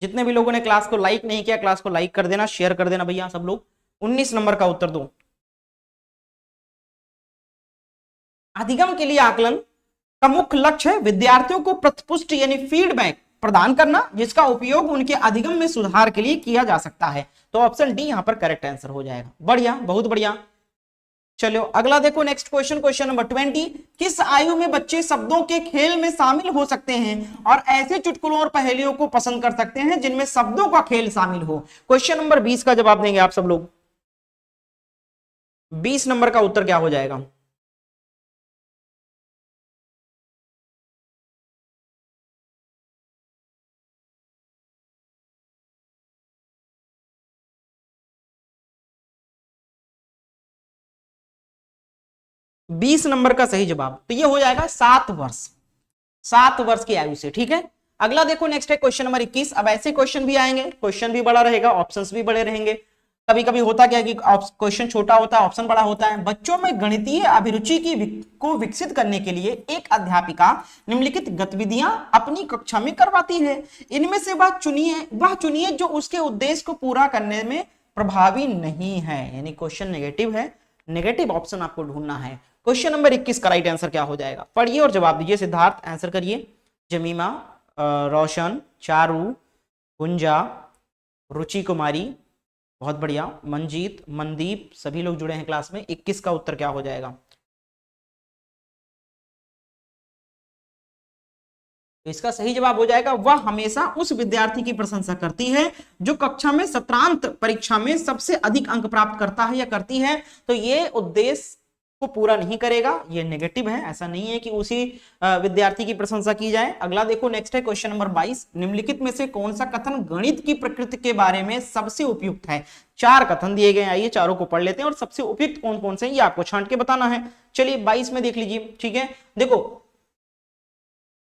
जितने भी लोगों ने क्लास को लाइक नहीं किया, क्लास को लाइक कर देना, शेयर कर देना भैया सब लोग। 19 नंबर का उत्तर दो। अधिगम के लिए आकलन का मुख्य लक्ष्य है विद्यार्थियों को प्रतिपुष्टि यानी फीडबैक प्रदान करना, जिसका उपयोग उनके अधिगम में सुधार के लिए किया जा सकता है। तो ऑप्शन डी यहां पर करेक्ट आंसर हो जाएगा। बढ़िया, बहुत बढ़िया। चलो अगला देखो, नेक्स्ट क्वेश्चन, क्वेश्चन नंबर 20। किस आयु में बच्चे शब्दों के खेल में शामिल हो सकते हैं और ऐसे चुटकुलों और पहेलियों को पसंद कर सकते हैं जिनमें शब्दों का खेल शामिल हो? क्वेश्चन नंबर 20 का जवाब देंगे आप सब लोग। 20 नंबर का उत्तर क्या हो जाएगा? बीस नंबर का सही जवाब तो ये हो जाएगा 7 वर्ष, 7 वर्ष की आयु से, ठीक है। अगला देखो, नेक्स्ट है क्वेश्चन नंबर 21। अब ऐसे क्वेश्चन भी आएंगे, क्वेश्चन भी बड़ा रहेगा, ऑप्शंस भी बड़े रहेंगे। कभी कभी होता क्या कि क्वेश्चन छोटा होता है, ऑप्शन बड़ा होता है। बच्चों में गणितीय अभिरुचि को विकसित करने के लिए एक अध्यापिका निम्नलिखित गतिविधियां अपनी कक्षा में करवाती है। इनमें से वह चुनिए जो उसके उद्देश्य को पूरा करने में प्रभावी नहीं है, यानी क्वेश्चन नेगेटिव है, नेगेटिव ऑप्शन आपको ढूंढना है। क्वेश्चन नंबर 21 का राइट आंसर क्या हो जाएगा? पढ़िए और जवाब दीजिए। सिद्धार्थ आंसर करिए, जमीमा, रोशन, चारू, गुंजा, रुचि कुमारी, बहुत बढ़िया, मंजीत, मनदीप, सभी लोग जुड़े हैं क्लास में। 21 का उत्तर क्या हो जाएगा? तो इसका सही जवाब हो जाएगा, वह हमेशा उस विद्यार्थी की प्रशंसा करती है जो कक्षा में सत्रांत परीक्षा में सबसे अधिक अंक प्राप्त करता है या करती है। तो ये उद्देश्य को पूरा नहीं करेगा, ये नेगेटिव है, ऐसा नहीं है कि उसी विद्यार्थी की प्रशंसा की जाए। अगला देखो, नेक्स्ट है क्वेश्चन नंबर 22। निम्नलिखित में से कौन सा कथन गणित की प्रकृति के बारे में सबसे उपयुक्त है? 4 कथन दिए गए, आइए चारों को पढ़ लेते हैं और सबसे उपयुक्त कौन कौन से हैं ये आपको छांट के बताना है। चलिए 22 में देख लीजिए, ठीक है। देखो,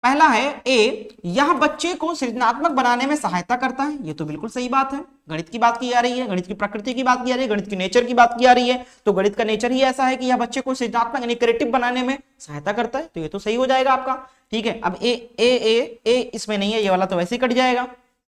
पहला है ए, यह बच्चे को सृजनात्मक बनाने में सहायता करता है। ये तो बिल्कुल सही बात है, गणित की बात की जा रही है, गणित की प्रकृति की बात की जा रही है, गणित की नेचर की बात की जा रही है। तो गणित का नेचर ही ऐसा है कि यह बच्चे को सृजनात्मक यानी क्रिएटिव बनाने में सहायता करता है, तो ये तो सही हो जाएगा आपका, ठीक है। अब ए इसमें नहीं है, ये वाला तो वैसे ही कट जाएगा।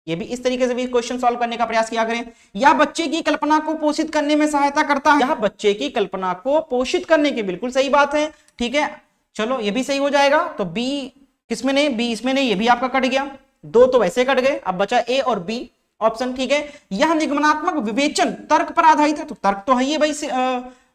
ये भी इस तरीके से भी क्वेश्चन सॉल्व करने का प्रयास किया करें। यह बच्चे की कल्पना को पोषित करने में सहायता करता है, यह बच्चे की कल्पना को पोषित करने की, बिल्कुल सही बात है, ठीक है। चलो ये भी सही हो जाएगा। तो बी किसमें नहीं, बी इसमें नहीं, ये भी आपका कट गया, 2 तो वैसे कट गए, अब बचा ए और बी ऑप्शन, ठीक है। यह निगमनात्मक विवेचन तर्क पर आधारित है, तो तर्क तो है ही भाई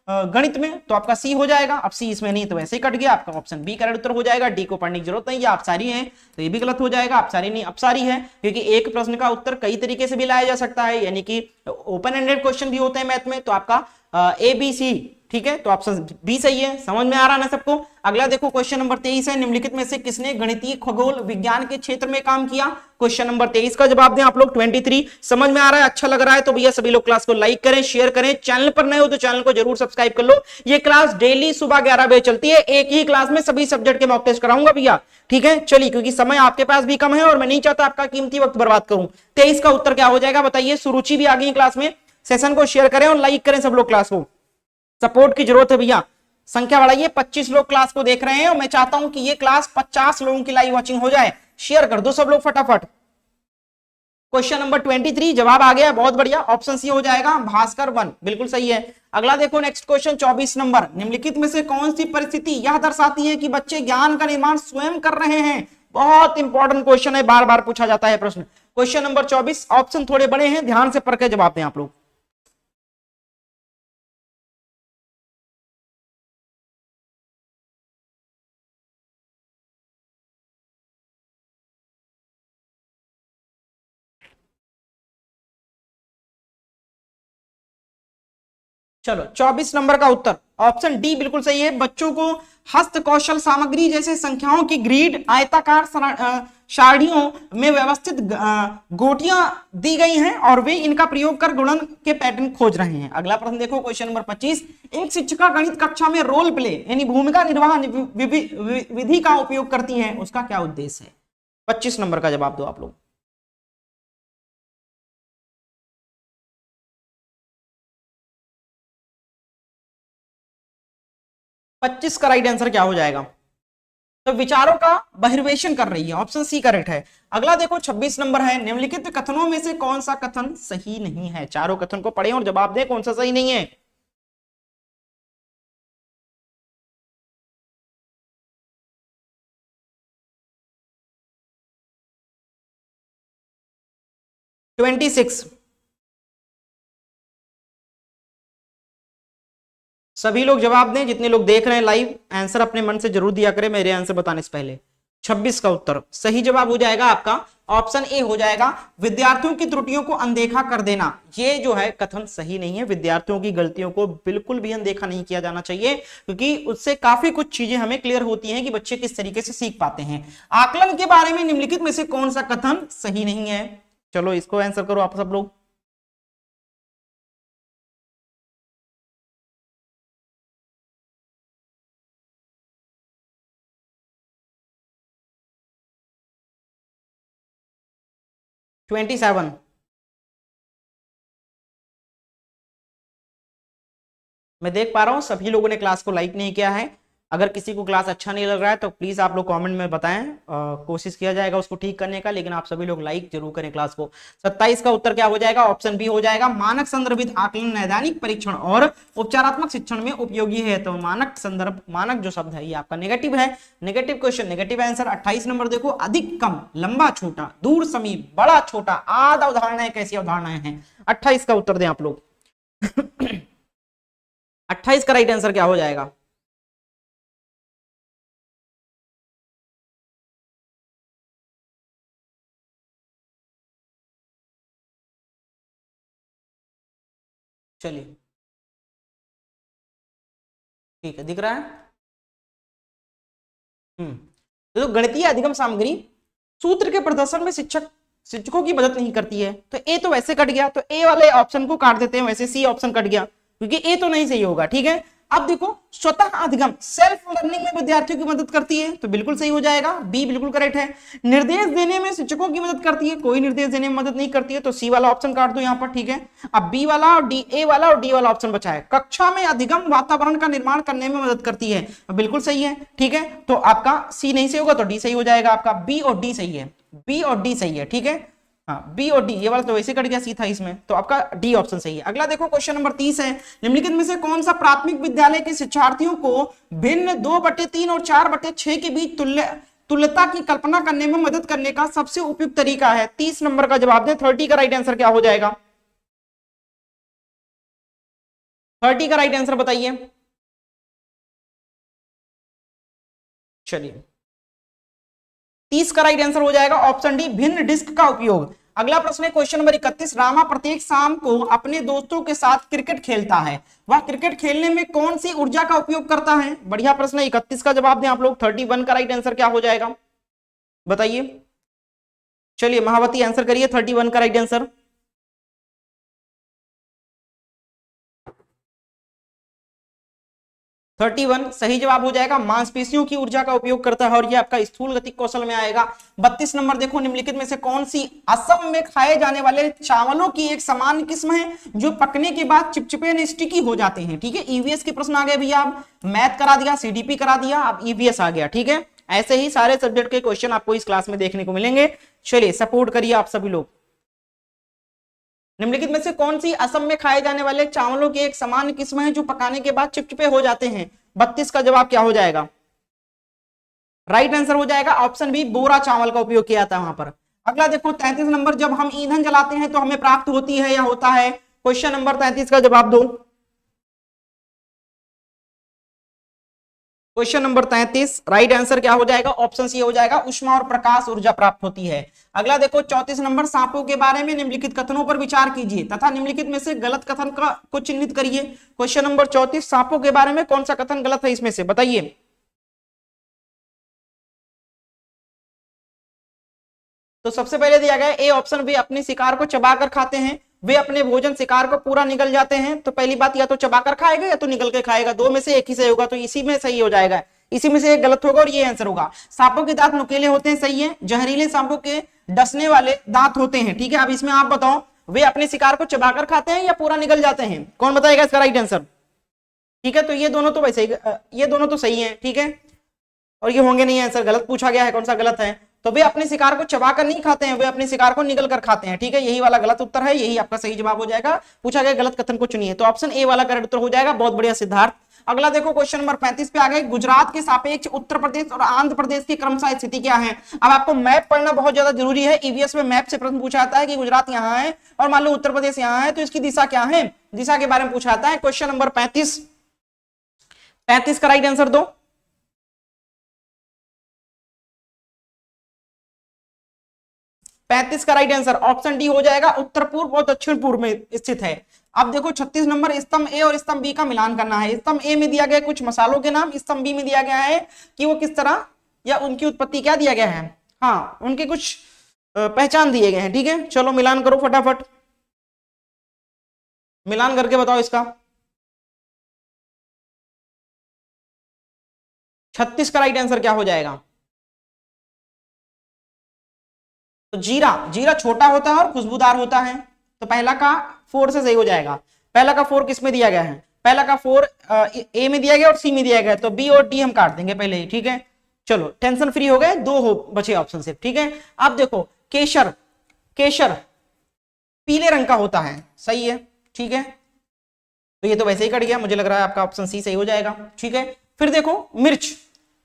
गणित में, तो आपका सी हो जाएगा। अब सी इसमें नहीं तो वैसे ही कट गया, आपका ऑप्शन बी करेक्ट उत्तर हो जाएगा। डी को पढ़ने की जरूरत नहीं, ये अपसारी है, तो ये भी गलत हो जाएगा। अपसारी नहीं, अपसारी है, क्योंकि एक प्रश्न का उत्तर कई तरीके से भी लाया जा सकता है, यानी कि ओपन एंडेड क्वेश्चन भी होते हैं मैथ में, तो आपका ए बी सी, ठीक है, तो ऑप्शन बी सही है। समझ में आ रहा है ना सबको। अगला देखो क्वेश्चन नंबर 23 है, निम्नलिखित में से किसने गणितीय खगोल विज्ञान के क्षेत्र में काम किया। क्वेश्चन नंबर 23 का जवाब दें आप लोग। 23 समझ में आ रहा है, अच्छा लग रहा है तो भैया सभी लोग क्लास को लाइक करें, शेयर करें। चैनल पर नए हो तो चैनल को जरूर सब्सक्राइब कर लो। ये क्लास डेली सुबह 11 बजे चलती है, एक ही क्लास में सभी सब्जेक्ट के मॉक टेस्ट कराऊंगा भैया, ठीक है। चलिए, क्योंकि समय आपके पास भी कम है और मैं नहीं चाहता आपका कीमती वक्त बर्बाद करूं। 23 का उत्तर क्या हो जाएगा बताइए। सुरुचि भी आ गई क्लास में, सेशन को शेयर करें और लाइक करें सब लोग। क्लास को सपोर्ट की जरूरत है भैया, संख्या बढ़ाइए। 25 लोग क्लास को देख रहे हैं और मैं चाहता हूं कि ये क्लास 50 लोगों की लाइव वॉचिंग हो जाए। शेयर कर दो सब लोग फटाफट। क्वेश्चन नंबर 23 जवाब आ गया, बहुत बढ़िया। ऑप्शन सी हो जाएगा, भास्कर 1 बिल्कुल सही है। अगला देखो नेक्स्ट क्वेश्चन 24 नंबर, निम्नलिखित में से कौन सी परिस्थिति यह दर्शाती है कि बच्चे ज्ञान का निर्माण स्वयं कर रहे हैं। बहुत इंपॉर्टेंट क्वेश्चन है, बार बार पूछा जाता है प्रश्न। क्वेश्चन नंबर 24, ऑप्शन थोड़े बड़े हैं, ध्यान से पढ़ के जवाब दें आप लोग। चलो 24 नंबर का उत्तर ऑप्शन डी बिल्कुल सही है। बच्चों को हस्त कौशल सामग्री जैसे संख्याओं की ग्रिड, आयताकार सारणियों में व्यवस्थित गोटियां दी गई हैं और वे इनका प्रयोग कर गुणन के पैटर्न खोज रहे हैं। अगला प्रश्न देखो क्वेश्चन नंबर 25, एक शिक्षिका गणित कक्षा में रोल प्ले यानी भूमिका निर्वाह विधि का उपयोग करती है, उसका क्या उद्देश्य है। 25 नंबर का जवाब दो आप लोग। 25 का राइट आंसर क्या हो जाएगा। तो विचारों का बहिर्वेशन कर रही है, ऑप्शन सी करेक्ट है। अगला देखो 26 नंबर है, निम्नलिखित कथनों में से कौन सा कथन सही नहीं है। चारों कथन को पढ़ें और जवाब दें कौन सा सही नहीं है। ट्वेंटी सिक्स, सभी लोग जवाब दें, जितने लोग देख रहे हैं लाइव। आंसर अपने मन से जरूर दिया करें मेरे आंसर बताने से पहले। 26 का उत्तर सही जवाब हो जाएगा आपका ऑप्शन ए हो जाएगा, विद्यार्थियों की त्रुटियों को अनदेखा कर देना। ये जो है कथन सही नहीं है। विद्यार्थियों की गलतियों को बिल्कुल भी अनदेखा नहीं किया जाना चाहिए, क्योंकि उससे काफी कुछ चीजें हमें क्लियर होती हैं कि बच्चे किस तरीके से सीख पाते हैं। आकलन के बारे में निम्नलिखित में से कौन सा कथन सही नहीं है। चलो इसको आंसर करो आप सब लोग। ट्वेंटी सेवन, मैं देख पा रहा हूं सभी लोगों ने क्लास को लाइक नहीं किया है। अगर किसी को क्लास अच्छा नहीं लग रहा है तो प्लीज आप लोग कमेंट में बताएं, कोशिश किया जाएगा उसको ठीक करने का, लेकिन आप सभी लोग लाइक जरूर करें क्लास को। 27 का उत्तर क्या हो जाएगा, ऑप्शन बी हो जाएगा, मानक संदर्भित आकलन नैदानिक परीक्षण और उपचारात्मक शिक्षण में उपयोगी है। तो मानक संदर्भ, मानक जो शब्द है ये आपका नेगेटिव है। Negative question negative answer. 28 number देखो, अधिक कम, लंबा छोटा, दूर समीप, बड़ा छोटा आदि अवधारणाएं कैसी अवधारणाएं हैं। 28 का उत्तर दें आप लोग। 28 का राइट आंसर क्या हो जाएगा। चलिए ठीक है, दिख रहा है। तो गणितीय अधिगम सामग्री सूत्र के प्रदर्शन में शिक्षकों की मदद नहीं करती है। तो ए तो वैसे कट गया, तो ए वाले ऑप्शन को काट देते हैं, वैसे सी ऑप्शन कट गया क्योंकि ए तो नहीं सही होगा। ठीक है, अब देखो स्वतः अधिगम सेल्फ लर्निंग में विद्यार्थियों की मदद करती है, तो बिल्कुल सही हो जाएगा, बी बिल्कुल करेक्ट है। निर्देश देने में शिक्षकों की मदद करती है, कोई निर्देश देने में मदद नहीं करती है, तो सी वाला ऑप्शन काट दो यहां पर। ठीक है, अब बी वाला और डी, ए वाला और डी वाला ऑप्शन बचा है। कक्षा में अधिगम वातावरण का निर्माण करने में मदद करती है, बिल्कुल सही है। ठीक है, तो आपका सी नहीं सही होगा तो डी सही हो जाएगा आपका। बी और डी सही है, बी और डी सही है। ठीक है, हाँ बी और डी, ये वाला तो वैसे कट गया, सी था इसमें, तो आपका डी ऑप्शन सही है। अगला देखो क्वेश्चन नंबर 30 है, निम्नलिखित में से कौन सा प्राथमिक विद्यालय के शिक्षार्थियों को भिन्न 2/3 और 4/6 के बीच तुल्यता की कल्पना करने में मदद करने का सबसे उपयुक्त तरीका है। 30 नंबर का जवाब दें। 30 का राइट आंसर क्या हो जाएगा। 30 का राइट आंसर बताइए। चलिए 30 का राइट आंसर हो जाएगा ऑप्शन डी, भिन्न डिस्क का उपयोग। अगला प्रश्न है क्वेश्चन नंबर 31। रामा प्रत्येक शाम को अपने दोस्तों के साथ क्रिकेट खेलता है, वह क्रिकेट खेलने में कौन सी ऊर्जा का उपयोग करता है? बढ़िया प्रश्न है। 31 का जवाब दें आप लोग। 31 का राइट आंसर क्या हो जाएगा बताइए। चलिए महावती आंसर करिए 31 का राइट आंसर। 31 सही जवाब हो जाएगा, मांसपेशियों की ऊर्जा का उपयोग करता है और यह आपका स्थूल गतिक कौशल में आएगा। 32 नंबर देखो, निम्नलिखित में से कौन सी असम में खाए जाने वाले चावलों की एक समान किस्म है जो पकने के बाद चिपचिपे यानी स्टिकी हो जाते हैं? ठीक है, ईवीएस के प्रश्न आ गए भैया। आप मैथ करा दिया, सीडीपी करा दिया, अब ईवीएस आ गया। ठीक है, ऐसे ही सारे सब्जेक्ट के क्वेश्चन आपको इस क्लास में देखने को मिलेंगे। चलिए सपोर्ट करिए आप सभी लोग। निम्नलिखित में से कौन सी असम में खाए जाने वाले चावलों की एक समान किस्म है जो पकाने के बाद चिपचिपे हो जाते हैं? 32 का जवाब क्या हो जाएगा? राइट आंसर हो जाएगा ऑप्शन बी, बोरा चावल का उपयोग किया था वहां पर। अगला देखो 33 नंबर, जब हम ईंधन जलाते हैं तो हमें प्राप्त होती है या होता है? क्वेश्चन नंबर 33 का जवाब दो। क्वेश्चन नंबर 33 राइट आंसर क्या हो जाएगा? ऑप्शन सी हो जाएगा, उष्मा और प्रकाश ऊर्जा प्राप्त होती है। अगला देखो 34 नंबर, सांपों के बारे में निम्नलिखित कथनों पर विचार कीजिए तथा निम्नलिखित में से गलत कथन को चिन्हित करिए। क्वेश्चन नंबर 34, सांपों के बारे में कौन सा कथन गलत है इसमें से बताइए। तो सबसे पहले दिया गया ए ऑप्शन, वे अपने शिकार को चबाकर खाते हैं, वे अपने भोजन शिकार को पूरा निगल जाते हैं। तो पहली बात, या तो चबाकर खाएगा या तो निगल के खाएगा, दो में से एक ही सही होगा, तो इसी में सही हो जाएगा, इसी में से एक गलत होगा और ये आंसर होगा। सांपों के दांत नुकीले होते हैं, सही है। जहरीले सांपों के डसने वाले दांत होते हैं। ठीक है, अब इसमें आप बताओ, वे अपने शिकार को चबाकर खाते हैं या पूरा निगल जाते हैं? कौन बताएगा इसका राइट आंसर? ठीक है, तो ये दोनों तो वैसे ये दोनों तो सही है। ठीक है, और ये होंगे नहीं, आंसर गलत पूछा गया है, कौन सा गलत है? तो वे अपने शिकार को चबाकर नहीं खाते हैं, वे अपने शिकार को निगल कर खाते हैं। ठीक है, यही वाला गलत उत्तर है, यही आपका सही जवाब हो जाएगा। पूछा गया गलत कथन को चुनिए, तो ऑप्शन ए वाला करेक्ट उत्तर हो जाएगा। बहुत बढ़िया सिद्धार्थ। अगला देखो क्वेश्चन नंबर 35 पे आ गए, गुजरात के सापेक्ष उत्तर प्रदेश और आंध्र प्रदेश की क्रमशः स्थिति क्या है? अब आपको मैप पढ़ना बहुत ज्यादा जरूरी है। ईवीएस में मैप से प्रश्न पूछा जाता है कि गुजरात यहाँ है और मान लो उत्तर प्रदेश यहाँ है, तो इसकी दिशा क्या है, दिशा के बारे में पूछा जाता है। क्वेश्चन नंबर 35 का राइट आंसर दो। 35 का राइट आंसर ऑप्शन डी हो जाएगा, उत्तर पूर्व और दक्षिण पूर्व में स्थित है। अब देखो 36 नंबर, स्तंभ ए और स्तंभ बी का मिलान करना है। स्तंभ ए में दिया गया कुछ मसालों के नाम, स्तंभ बी में दिया गया है कि वो किस तरह या उनकी उत्पत्ति क्या दिया गया है, हाँ उनके कुछ पहचान दिए गए हैं। ठीक है, चलो मिलान करो फटाफट, मिलान करके बताओ इसका। 36 का राइट आंसर क्या हो जाएगा? तो जीरा, जीरा छोटा होता है और खुशबूदार होता है, तो पहला का 4 से सही हो जाएगा। पहला का 4 किस में दिया गया है? पहला का 4 ए में दिया गया और सी में दिया गया, तो बी और डी हम काट देंगे पहले ही। ठीक है, चलो टेंशन फ्री हो गए, दो हो बचे ऑप्शन सिर्फ। ठीक है, अब देखो केसर, केसर पीले रंग का होता है, सही है। ठीक है, तो ये तो वैसे ही कट गया, मुझे लग रहा है आपका ऑप्शन सी सही हो जाएगा। ठीक है, फिर देखो मिर्च,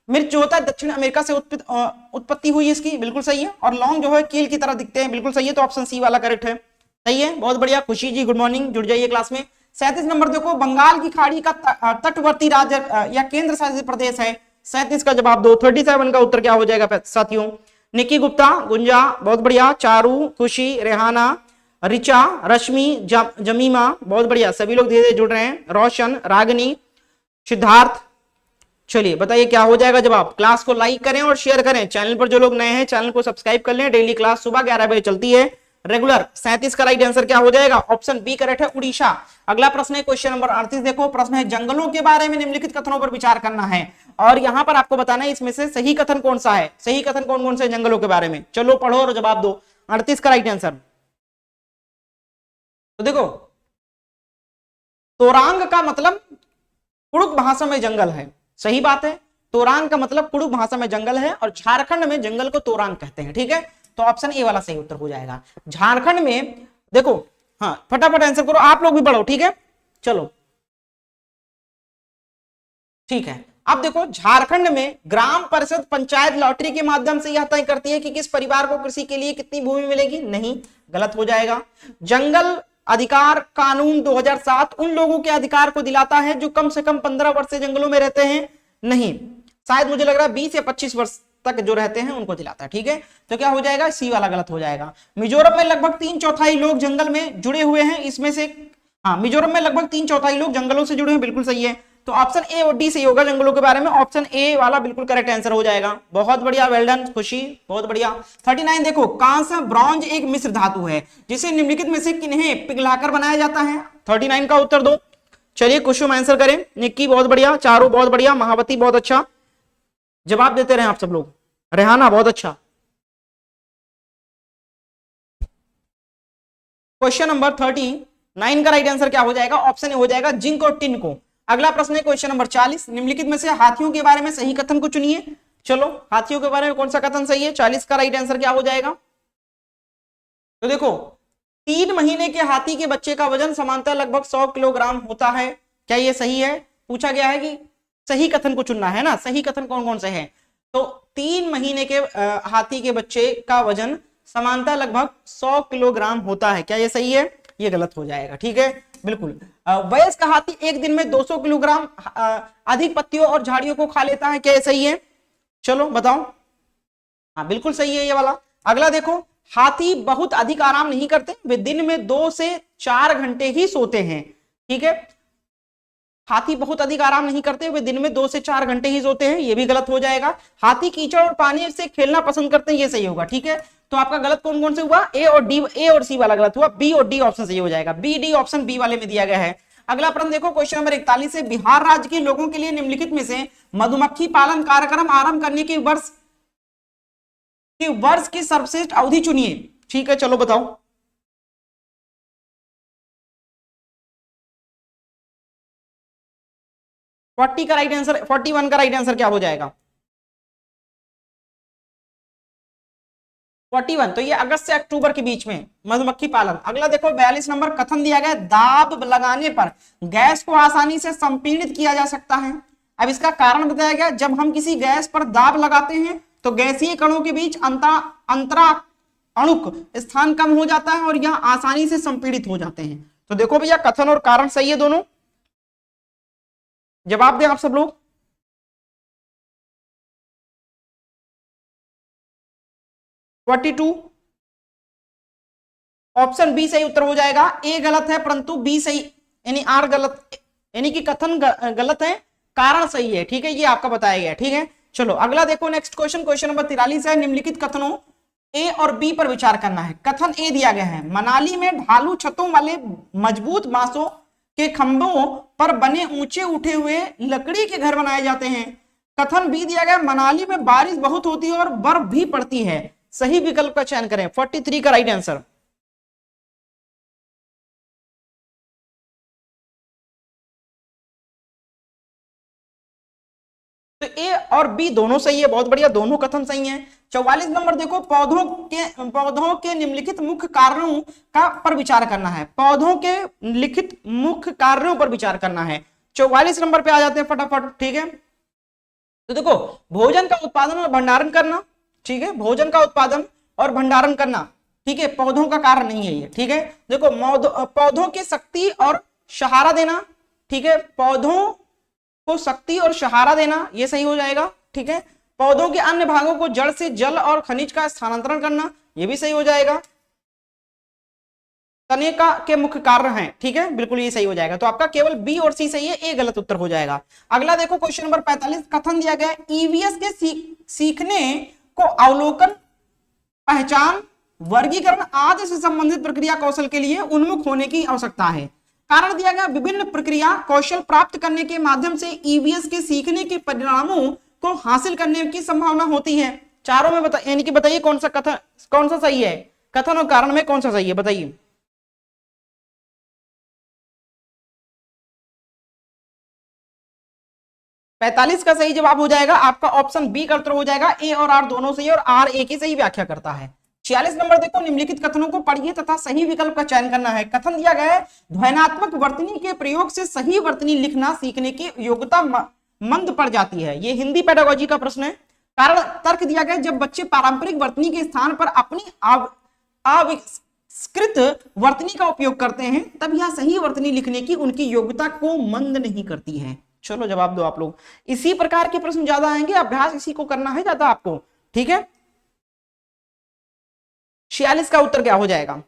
मिर्च जो होता है दक्षिण अमेरिका से उत्पत्ति हुई इसकी, बिल्कुल सही है। और लौंग जो है कील की तरह दिखते हैं, बिल्कुल सही है, तो ऑप्शन सी वाला करेक्ट है। सही है, बहुत बढ़िया। खुशी जी गुड मॉर्निंग, जुड़ जाइए क्लास में। 37 नंबर देखो, बंगाल की खाड़ी का तटवर्ती राज्य या केंद्र शासित प्रदेश है? 37 का जवाब दो। 37 का उत्तर क्या हो जाएगा साथियों? निकी गुप्ता, गुंजा, बहुत बढ़िया। चारू, खुशी, रेहाना, रिचा, रश्मि, जमीमा, बहुत बढ़िया, सभी लोग धीरे धीरे जुड़ रहे हैं। रोशन, रागनी, सिद्धार्थ। चलिए बताइए क्या हो जाएगा जवाब। क्लास को लाइक करें और शेयर करें, चैनल पर जो लोग नए हैं चैनल को सब्सक्राइब कर लें। डेली क्लास सुबह 11 बजे चलती है रेगुलर। 37 का राइट आंसर क्या हो जाएगा? ऑप्शन बी करेक्ट है, उड़ीसा। अगला प्रश्न है क्वेश्चन नंबर 38 देखो, प्रश्न है जंगलों के बारे में निम्नलिखित कथनों पर विचार करना है और यहां पर आपको बताना है इसमें से सही कथन कौन सा है, सही कथन कौन कौन से जंगलों के बारे में। चलो पढ़ो और जवाब दो। 38 का राइट आंसर, तो देखो तोरांग का मतलब कुड़ुक भाषा में जंगल है, सही बात है। तोरांग का मतलब कुड़ुक भाषा में जंगल है और झारखंड में जंगल को तोरांग कहते हैं। ठीक है, तो ऑप्शन ए वाला सही उत्तर हो जाएगा। झारखंड में देखो, हाँ फटाफट आंसर करो, आप लोग भी पढ़ो। ठीक है, चलो ठीक है। अब देखो झारखंड में ग्राम परिषद पंचायत लॉटरी के माध्यम से यह तय करती है कि किस परिवार को कृषि के लिए कितनी भूमि मिलेगी, नहीं, गलत हो जाएगा। जंगल अधिकार कानून 2007 उन लोगों के अधिकार को दिलाता है जो कम से कम 15 वर्ष से जंगलों में रहते हैं, नहीं, शायद मुझे लग रहा है 20 या 25 वर्ष तक जो रहते हैं उनको दिलाता है। ठीक है, तो क्या हो जाएगा, सी वाला गलत हो जाएगा। मिजोरम में लगभग 3/4 लोग जंगल में जुड़े हुए हैं, इसमें से हाँ, मिजोरम में लगभग 3/4 लोग जंगलों से जुड़े हैं, बिल्कुल सही है। तो ऑप्शन ए और डी सही होगा जंगलों के बारे में, ऑप्शन ए वाला बिल्कुल करेक्ट आंसर हो जाएगा। बहुत बढ़िया, वेल डन खुशी, बहुत बढ़िया। 39 देखो, कांस्य ब्रॉन्ज एक मिश्र धातु है जिसे निम्नलिखित में से किन्हें पिघलाकर बनाया जाता है। 39 का उत्तर दो। चलिए कुसुम आंसर करें, निक्की बहुत बढ़िया, चारू बहुत बढ़िया, महावती बहुत अच्छा जवाब देते रहे आप सब लोग, रेहाना बहुत अच्छा। क्वेश्चन नंबर 39 का राइट आंसर क्या हो जाएगा, ऑप्शन ए हो जाएगा जिंक और टिन को। अगला प्रश्न है क्वेश्चन नंबर 40, निम्नलिखित में से हाथियों के बारे में सही कथन को चुनिए। चलो, हाथियों के बारे में कौन सा कथन सही है, 40 का राइट आंसर क्या हो जाएगा। तो देखो, 3 महीने के हाथी के बच्चे का वजन सामान्यतः लगभग 100 किलोग्राम होता है, क्या ये सही है। पूछा गया है कि सही कथन को चुनना है ना, सही कथन कौन कौन से हैं। तो 3 महीने के हाथी के बच्चे का वजन सामान्यतः लगभग 100 किलोग्राम होता है, क्या ये सही है, ये गलत हो जाएगा। ठीक है, बिल्कुल। वयस्क हाथी एक दिन में 200 किलोग्राम अधिक पत्तियों और झाड़ियों को खा लेता है, क्या ये सही है। चलो बताओ, हाँ बिल्कुल सही है ये वाला। अगला देखो, हाथी बहुत अधिक आराम नहीं करते, वे दिन में 2 से 4 घंटे ही सोते हैं। ठीक है, हाथी बहुत अधिक आराम नहीं करते, वे दिन में 2 से 4 घंटे ही सोते हैं, ये भी गलत हो जाएगा। हाथी कीचड़ और पानी से खेलना पसंद करते हैं, ये सही होगा। ठीक है, तो आपका गलत कौन कौन से हुआ, ए और डी, ए और सी वाला गलत हुआ, बी और डी ऑप्शन सही हो जाएगा, बी डी ऑप्शन बी वाले में दिया गया है। अगला प्रश्न देखो, क्वेश्चन नंबर 41 है, बिहार राज्य के लोगों के लिए निम्नलिखित में से मधुमक्खी पालन कार्यक्रम आरंभ करने के वर्ष की सर्वश्रेष्ठ अवधि चुनिए। ठीक है, चलो बताओ। फोर्टी का राइट आंसर, 41 का राइट आंसर क्या हो जाएगा, 41। तो ये अगस्त से अक्टूबर के बीच में मधुमक्खी पालन। अगला देखो, 42 नंबर, कथन दिया गया दाब लगाने पर गैस को आसानी से संपीड़ित किया जा सकता है। अब इसका कारण बताया गया, जब हम किसी गैस पर दाब लगाते हैं तो गैसीय कणों के बीच अंतरा अणुक स्थान कम हो जाता है और यह आसानी से संपीड़ित हो जाते हैं। तो देखो भैया, कथन और कारण सही है दोनों, जवाब दें आप सब लोग। ऑप्शन बी सही उत्तर हो जाएगा। ए गलत है परंतु बी सही, यानी आर गलत, यानी कि कथन गलत है, कारण सही है। ठीक है, ये आपका बताया गया। ठीक है, चलो अगला देखो, नेक्स्ट क्वेश्चन, क्वेश्चन नंबर 43 है, निम्नलिखित कथनों ए और बी पर विचार करना है। कथन ए दिया गया है, मनाली में ढालू छतों वाले मजबूत बांसों के खंभों पर बने ऊंचे उठे हुए लकड़ी के घर बनाए जाते हैं। कथन बी दिया गया, मनाली में बारिश बहुत होती है और बर्फ भी पड़ती है। सही विकल्प का चयन करें, 43 का राइट आंसर। तो ए और बी दोनों सही है, बहुत बढ़िया, दोनों कथन सही हैं। 44 नंबर देखो, पौधों के निम्नलिखित मुख्य कारणों का पर विचार करना है। पौधों के लिखित मुख्य कार्यों पर विचार करना है। 44 नंबर पे आ जाते हैं फटाफट। ठीक है, तो देखो, भोजन का उत्पादन और भंडारण करना। ठीक है, भोजन का उत्पादन और भंडारण करना, ठीक है, पौधों का कारण नहीं है ये। ठीक है, देखो, पौधों की शक्ति और सहारा देना। ठीक है, पौधों को शक्ति और सहारा देना, ये सही हो जाएगा। ठीक है, पौधों के अन्य भागों को जड़ से जल और खनिज का स्थानांतरण करना, ये भी सही हो जाएगा। तने का के मुख्य कार्य हैं। ठीक है, बिल्कुल ये सही हो जाएगा। तो आपका केवल बी और सी सही है, ए गलत उत्तर हो जाएगा। अगला देखो, क्वेश्चन नंबर 45, कथन दिया गया, ईवीएस के सीखने को अवलोकन, पहचान, वर्गीकरण आदि से संबंधित प्रक्रिया कौशल के लिए उन्मुख होने की आवश्यकता है। कारण दिया गया, विभिन्न प्रक्रिया कौशल प्राप्त करने के माध्यम से ईवीएस के सीखने के परिणामों को हासिल करने की संभावना होती है। चारों में यानी कि बताइए कौन सा सही है, कथन और कारण में कौन सा सही है, बताइए। पैंतालीस का सही जवाब हो जाएगा आपका ऑप्शन बी का उत्तर हो जाएगा। ए और आर दोनों सही और आर ए की सही व्याख्या करता है। 46 नंबर देखो, निम्नलिखित कथनों को पढ़िए तथा सही विकल्प का चयन करना है। कथन दिया गया है, ध्वन्यात्मक वर्तनी के प्रयोग से सही वर्तनी लिखना सीखने की योग्यता मंद पड़ जाती है। ये हिंदी पेडागोजी का प्रश्न है। कारण तर्क दिया गया, जब बच्चे पारंपरिक वर्तनी के स्थान पर अपनी आविष्कृत वर्तनी का उपयोग करते हैं तब यह सही वर्तनी लिखने की उनकी योग्यता को मंद नहीं करती है। चलो जवाब दो आप लोग। इसी प्रकार के प्रश्न ज्यादा आएंगे, अभ्यास इसी को करना है ज्यादा आपको, ठीक है। 46 का उत्तर क्या हो जाएगा?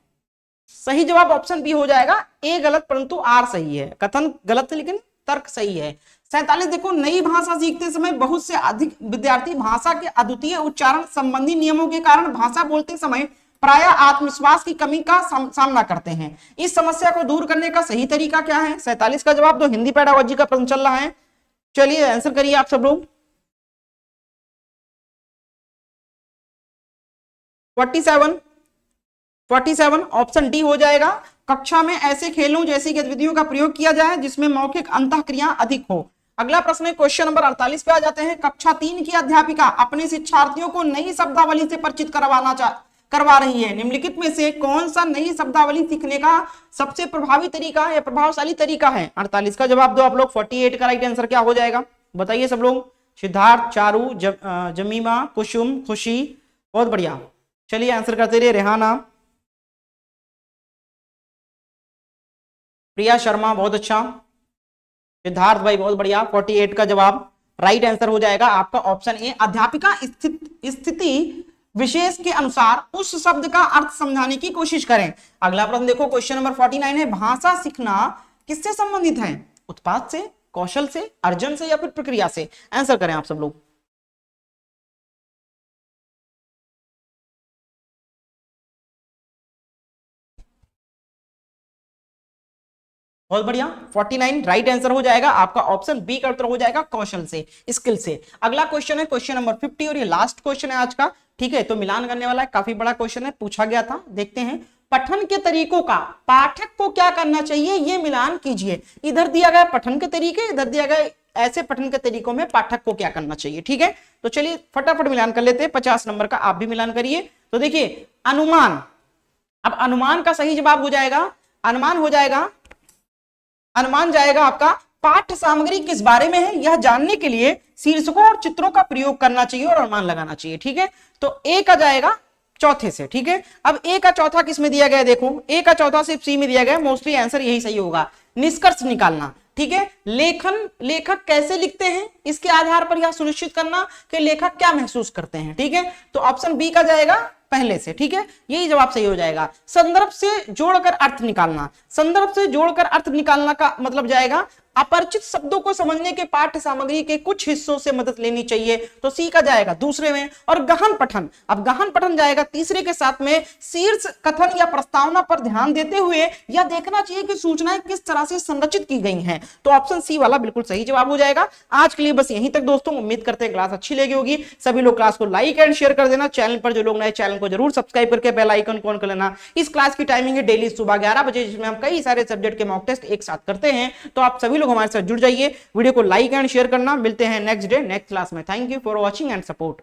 सही जवाब ऑप्शन बी हो जाएगा, ए गलत परंतु आर सही है। कथन गलत है लेकिन तर्क सही है। 47 देखो, नई भाषा सीखते समय बहुत से अधिक विद्यार्थी भाषा के अद्वितीय उच्चारण संबंधी नियमों के कारण भाषा बोलते समय प्राय आत्मविश्वास की कमी का सामना करते हैं। इस समस्या को दूर करने का सही तरीका क्या है? 47 का जवाब दो। हिंदी पेडागोजी का प्रश्न चल रहा है, चलिए आंसर करिए आप सब लोग। 47 ऑप्शन डी हो जाएगा। कक्षा में ऐसे खेलों जैसी गतिविधियों का प्रयोग किया जाए जिसमें मौखिक अंतःक्रिया अधिक हो। अगला प्रश्न है क्वेश्चन नंबर 48 पे आ जाते हैं। कक्षा 3 की अध्यापिका अपने शिक्षार्थियों को नई शब्दावली से परिचित करवा रही है। निम्नलिखित में से कौन सा नई शब्दावली सीखने का सबसे प्रभावी तरीका या प्रभावशाली तरीका है? 48 का जवाब दो आप लोग। 48 का राइट आंसर क्या हो जाएगा बताइए सब लोग। सिद्धार्थ, चारू, जमीमा, कुसुम, खुशी, बहुत बढ़िया। चलिए आंसर करते रहिए। रेहाना, प्रिया शर्मा, बहुत अच्छा। सिद्धार्थ भाई बहुत बढ़िया। 48 का जवाब राइट आंसर हो जाएगा आपका ऑप्शन ए। अध्यापिका स्थिति विशेष के अनुसार उस शब्द का अर्थ समझाने की कोशिश करें। अगला प्रश्न देखो, क्वेश्चन नंबर 49 है। भाषा सीखना किससे संबंधित है? उत्पाद से, कौशल से, अर्जन से या फिर प्रक्रिया से? आंसर करें आप सब लोग। बहुत बढ़िया। 49 राइट आंसर हो जाएगा आपका ऑप्शन बी का उत्तर हो जाएगा कौशल से, स्किल से। अगला क्वेश्चन है क्वेश्चन नंबर 50 और ये लास्ट क्वेश्चन है आज का, ठीक है। तो मिलान करने वाला है, काफी बड़ा क्वेश्चन है, पूछा गया था। देखते हैं, पठन के तरीकों का पाठक को क्या करना चाहिए ये मिलान कीजिए। इधर दिया गया पठन के तरीके, इधर दिया गया ऐसे पठन के तरीकों में पाठक को क्या करना चाहिए, ठीक है। तो चलिए फटाफट मिलान कर लेते हैं। 50 नंबर का आप भी मिलान करिए। तो देखिए अनुमान, अब अनुमान का सही जवाब हो जाएगा, अनुमान जाएगा आपका पाठ्य सामग्री किस बारे में है यह जानने के लिए शीर्षकों और चित्रों का प्रयोग करना चाहिए और अनुमान लगाना चाहिए, ठीक है। तो ए का जाएगा चौथे से, ठीक है। अब ए का चौथा किस में दिया गया? देखो ए का चौथा सिर्फ सी में दिया गया, मोस्टली आंसर यही सही होगा। निष्कर्ष निकालना, ठीक है। लेखक कैसे लिखते हैं इसके आधार पर यह सुनिश्चित करना कि लेखक क्या महसूस करते हैं, ठीक है। तो ऑप्शन बी का जाएगा पहले से, ठीक है, यही जवाब सही हो जाएगा। संदर्भ से जोड़कर अर्थ निकालना, संदर्भ से जोड़कर अर्थ निकालना का मतलब जाएगा अपरिचित शब्दों को समझने के पाठ्य सामग्री के कुछ हिस्सों से मदद लेनी चाहिए, तो सी का जाएगा दूसरे में। और गहन पठन, अब गहन पठन जाएगा तीसरे के साथ में। शीर्ष कथन या प्रस्तावना पर ध्यान देते हुए यह देखना चाहिए कि सूचनाएं किस तरह से संरचित की गई हैं, तो ऑप्शन सी वाला बिल्कुल सही जवाब हो जाएगा। आज के लिए बस यहीं तक दोस्तों, उम्मीद करते हैं क्लास अच्छी लगी होगी। सभी लोग क्लास को लाइक एंड शेयर कर देना। चैनल पर जो लोग नए, चैनल को जरूर सब्सक्राइब करके बेल आइकन को ऑन कर लेना। इस क्लास की टाइमिंग है डेली सुबह 11 बजे, जिसमें हम कई सारे सब्जेक्ट के मॉक टेस्ट एक साथ करते हैं। तो आप सभी लोग हमारे साथ जुड़ जाइए, वीडियो को लाइक एंड शेयर करना। मिलते हैं नेक्स्ट डे नेक्स्ट क्लास में। Thank you for watching and support.